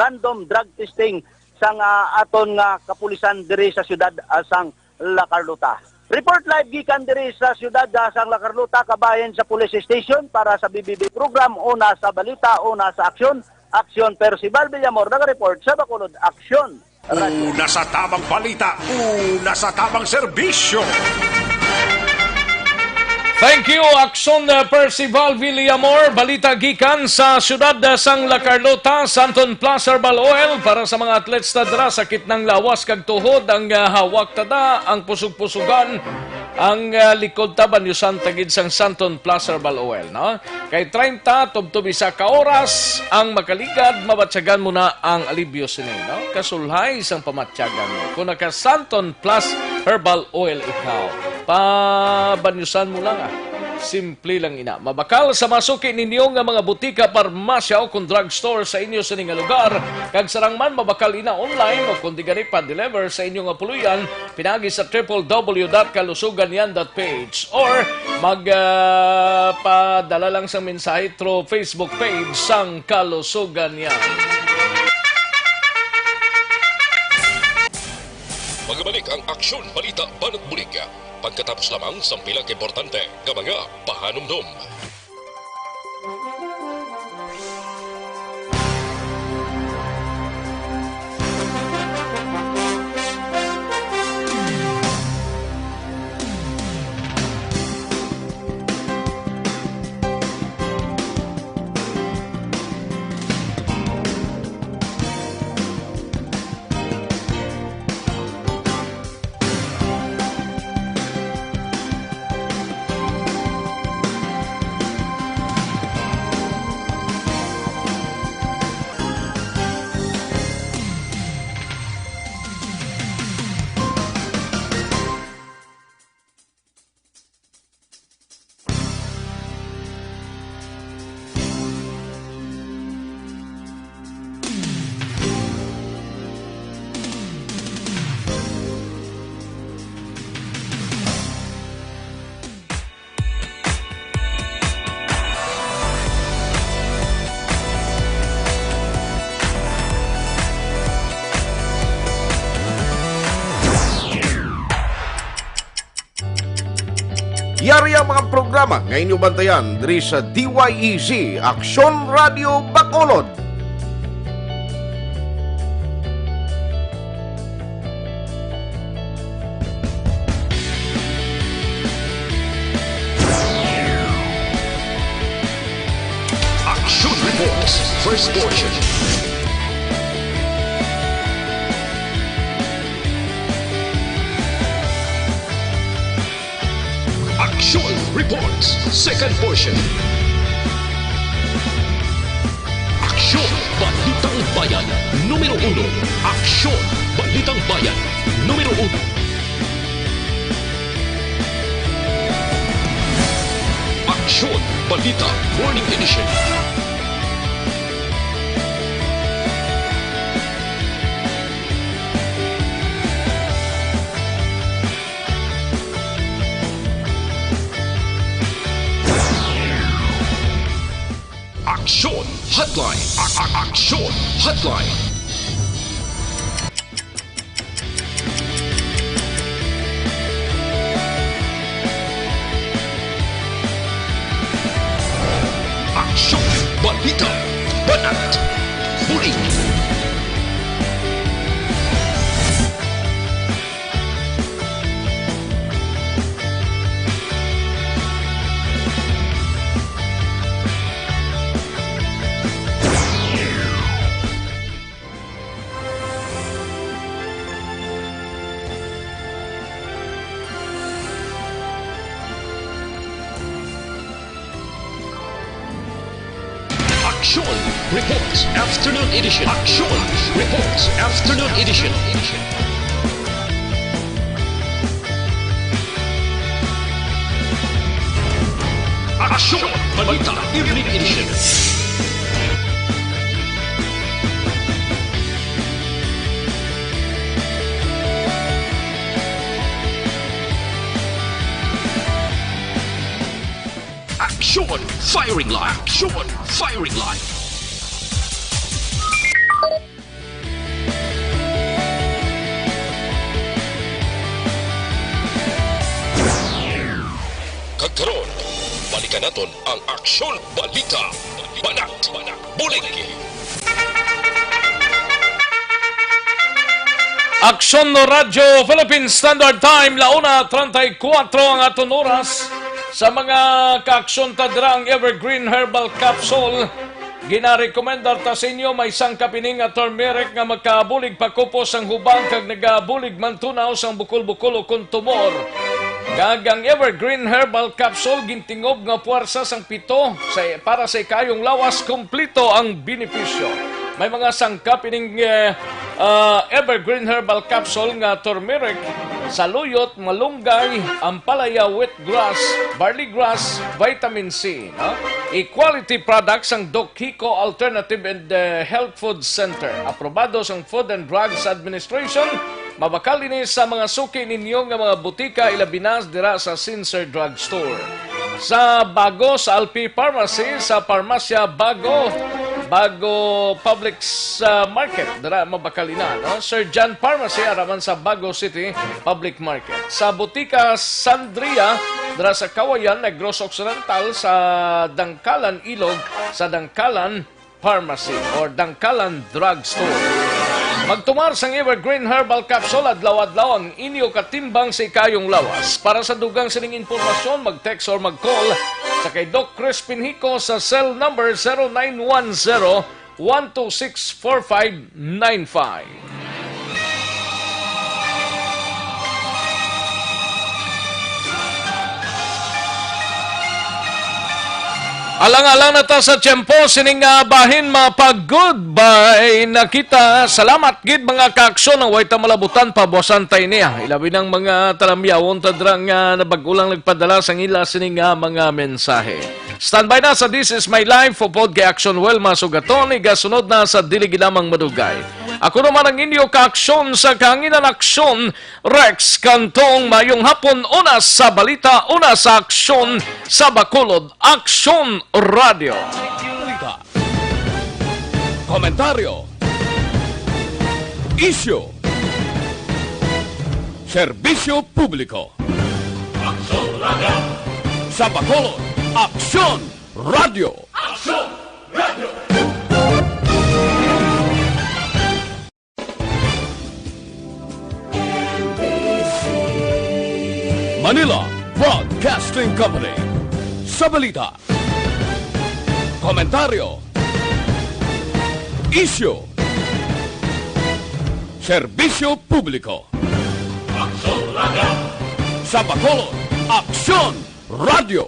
random drug testing sang aton nga kapulisan diri sa siyudad sang La Carlota. Report live gikan diri sa siyudad sang La Carlota kabahin sa police station para sa BBB program una sa balita, una sa aksyon. Action Percival Villamor nag-report sa Bacolod Action. Una sa tamang balita, una sa tamang serbisyo. Thank you, Action Percival Villamor. Balita gikan sa siyudad sang La Carlota, Santon Plus Herbal Oil para sa mga atlets na dara sakit ng lawas kag tuhod ang hawak tada, ang pusog-pusugan, ang likod taban yusan tagid sang Santon Plus Herbal Oil, no? Kay 30 tubtob isa ka oras ang makaligad, mabatsagan mo na ang alibyo sini, no? Kasulhay sang pamatyagan mo. Kung naka Santon Plus Herbal Oil ikaw, pabanyusan mo lang Simple lang ina. Mabakal sa masuki ninyo nga mga butika, parmasya o kung drugstore sa inyo sa nga lugar. Kag sarang man mabakal ina online o kung di gani pa-deliver sa inyo nga puluyan, pinagi sa www.kalusuganyan.page or magpadala lang sa mensahe through Facebook page sang Kalusugan Yan. Magbalik ang Aksyon Balita Banat Bulig. Pagkatapos lamang sa pilang importante ng mga pahanumdum. ang mga programa nga inyo bantayan diri sa DYEZ Aksyon Radio Bacolod. Action Reports, first portion. Action Reports, second portion. Aksyon Balitang Bayan, numero 1. Aksyon Balitang Bayan, numero 1. Aksyon Balita Morning Edition. Aksyon Hotline. Aksyon Hotline. Aksyon Balita Banat Bulig. Action Reports Afternoon Edition. Action Reports Afternoon Edition. Action Balita Evening Edition. Action Firing Line. Action Firing Line. Kagkaroon, balikan natin ang Aksyon Balita. Banat Bulig. Aksyon no Radyo Philippine Standard Time, 1:34 ang aton oras. Sa mga kaaksyon tadrang Evergreen Herbal Capsule, ginarekomendar ta sa inyo may isang kapining at turmeric nga magkabulig pakupos ang hubang kag nagabulig mantunaw sang bukol-bukol o kung tumor. Gagang Evergreen Herbal Capsule gintingob nga puwersa sang pito para sa ikayong lawas, kumplito ang benepisyo. May mga sangkapining Evergreen Herbal Capsule nga turmeric, saluyot, malunggay, ampalaya, wheatgrass, barley grass, vitamin C. No? Equality products ang Doc Hico Alternative and Health Food Center. Aprobado sa Food and Drugs Administration. Mabakal ini sa mga suki ninyo nga mga butika ilabinas dira sa Sincere Drug Store. Sa Bago, sa Alpi Pharmacy, sa Parmasya Bago Public Market, dira mabakalina, no? Sir John Pharmacy, araman sa Bago City Public Market. Sa Butika Sandria, dira sa Kawayan, Negros Occidental, sa Dangkalan Ilog, sa Dangkalan Pharmacy or Dangkalan Drug Store. Magtumar sang Evergreen Herbal Capsule adlaw-adlaw ang inyo katimbang sa ikayong lawas. Para sa dugang sining impormasyon, mag-text or mag-call sa kay Doc Crispin Hico sa cell number 0910-126-4595. Alang-alang na ta sa tiyempo, sining bahin mapag-goodbye na kita. Salamat gid mga kaaksyon ang way ta malabutan pabosan tayo niya. Ilabi ng mga talamyawon tadrang nabagulang nagpadala sang ila sining mga mensahe. Standby na sa This Is My Life o pod kay Action Well Masugaton, igasunod na sa Dili Ginamang Madugay. Ako naman ang inyo kaaksyon sa Kahanginan Aksyon, Rex Cantong. Mayong hapon, una sa balita, una sa aksyon sa Bacolod, Aksyon Radio. Komentaryo, isyu, serbisyo publiko. Sa Bacolod, Aksyon Radio! Manila Broadcasting Company. Sa balita, komentaryo, isyu, serbisyo publiko. Sa Bacolod, Aksyon Radio!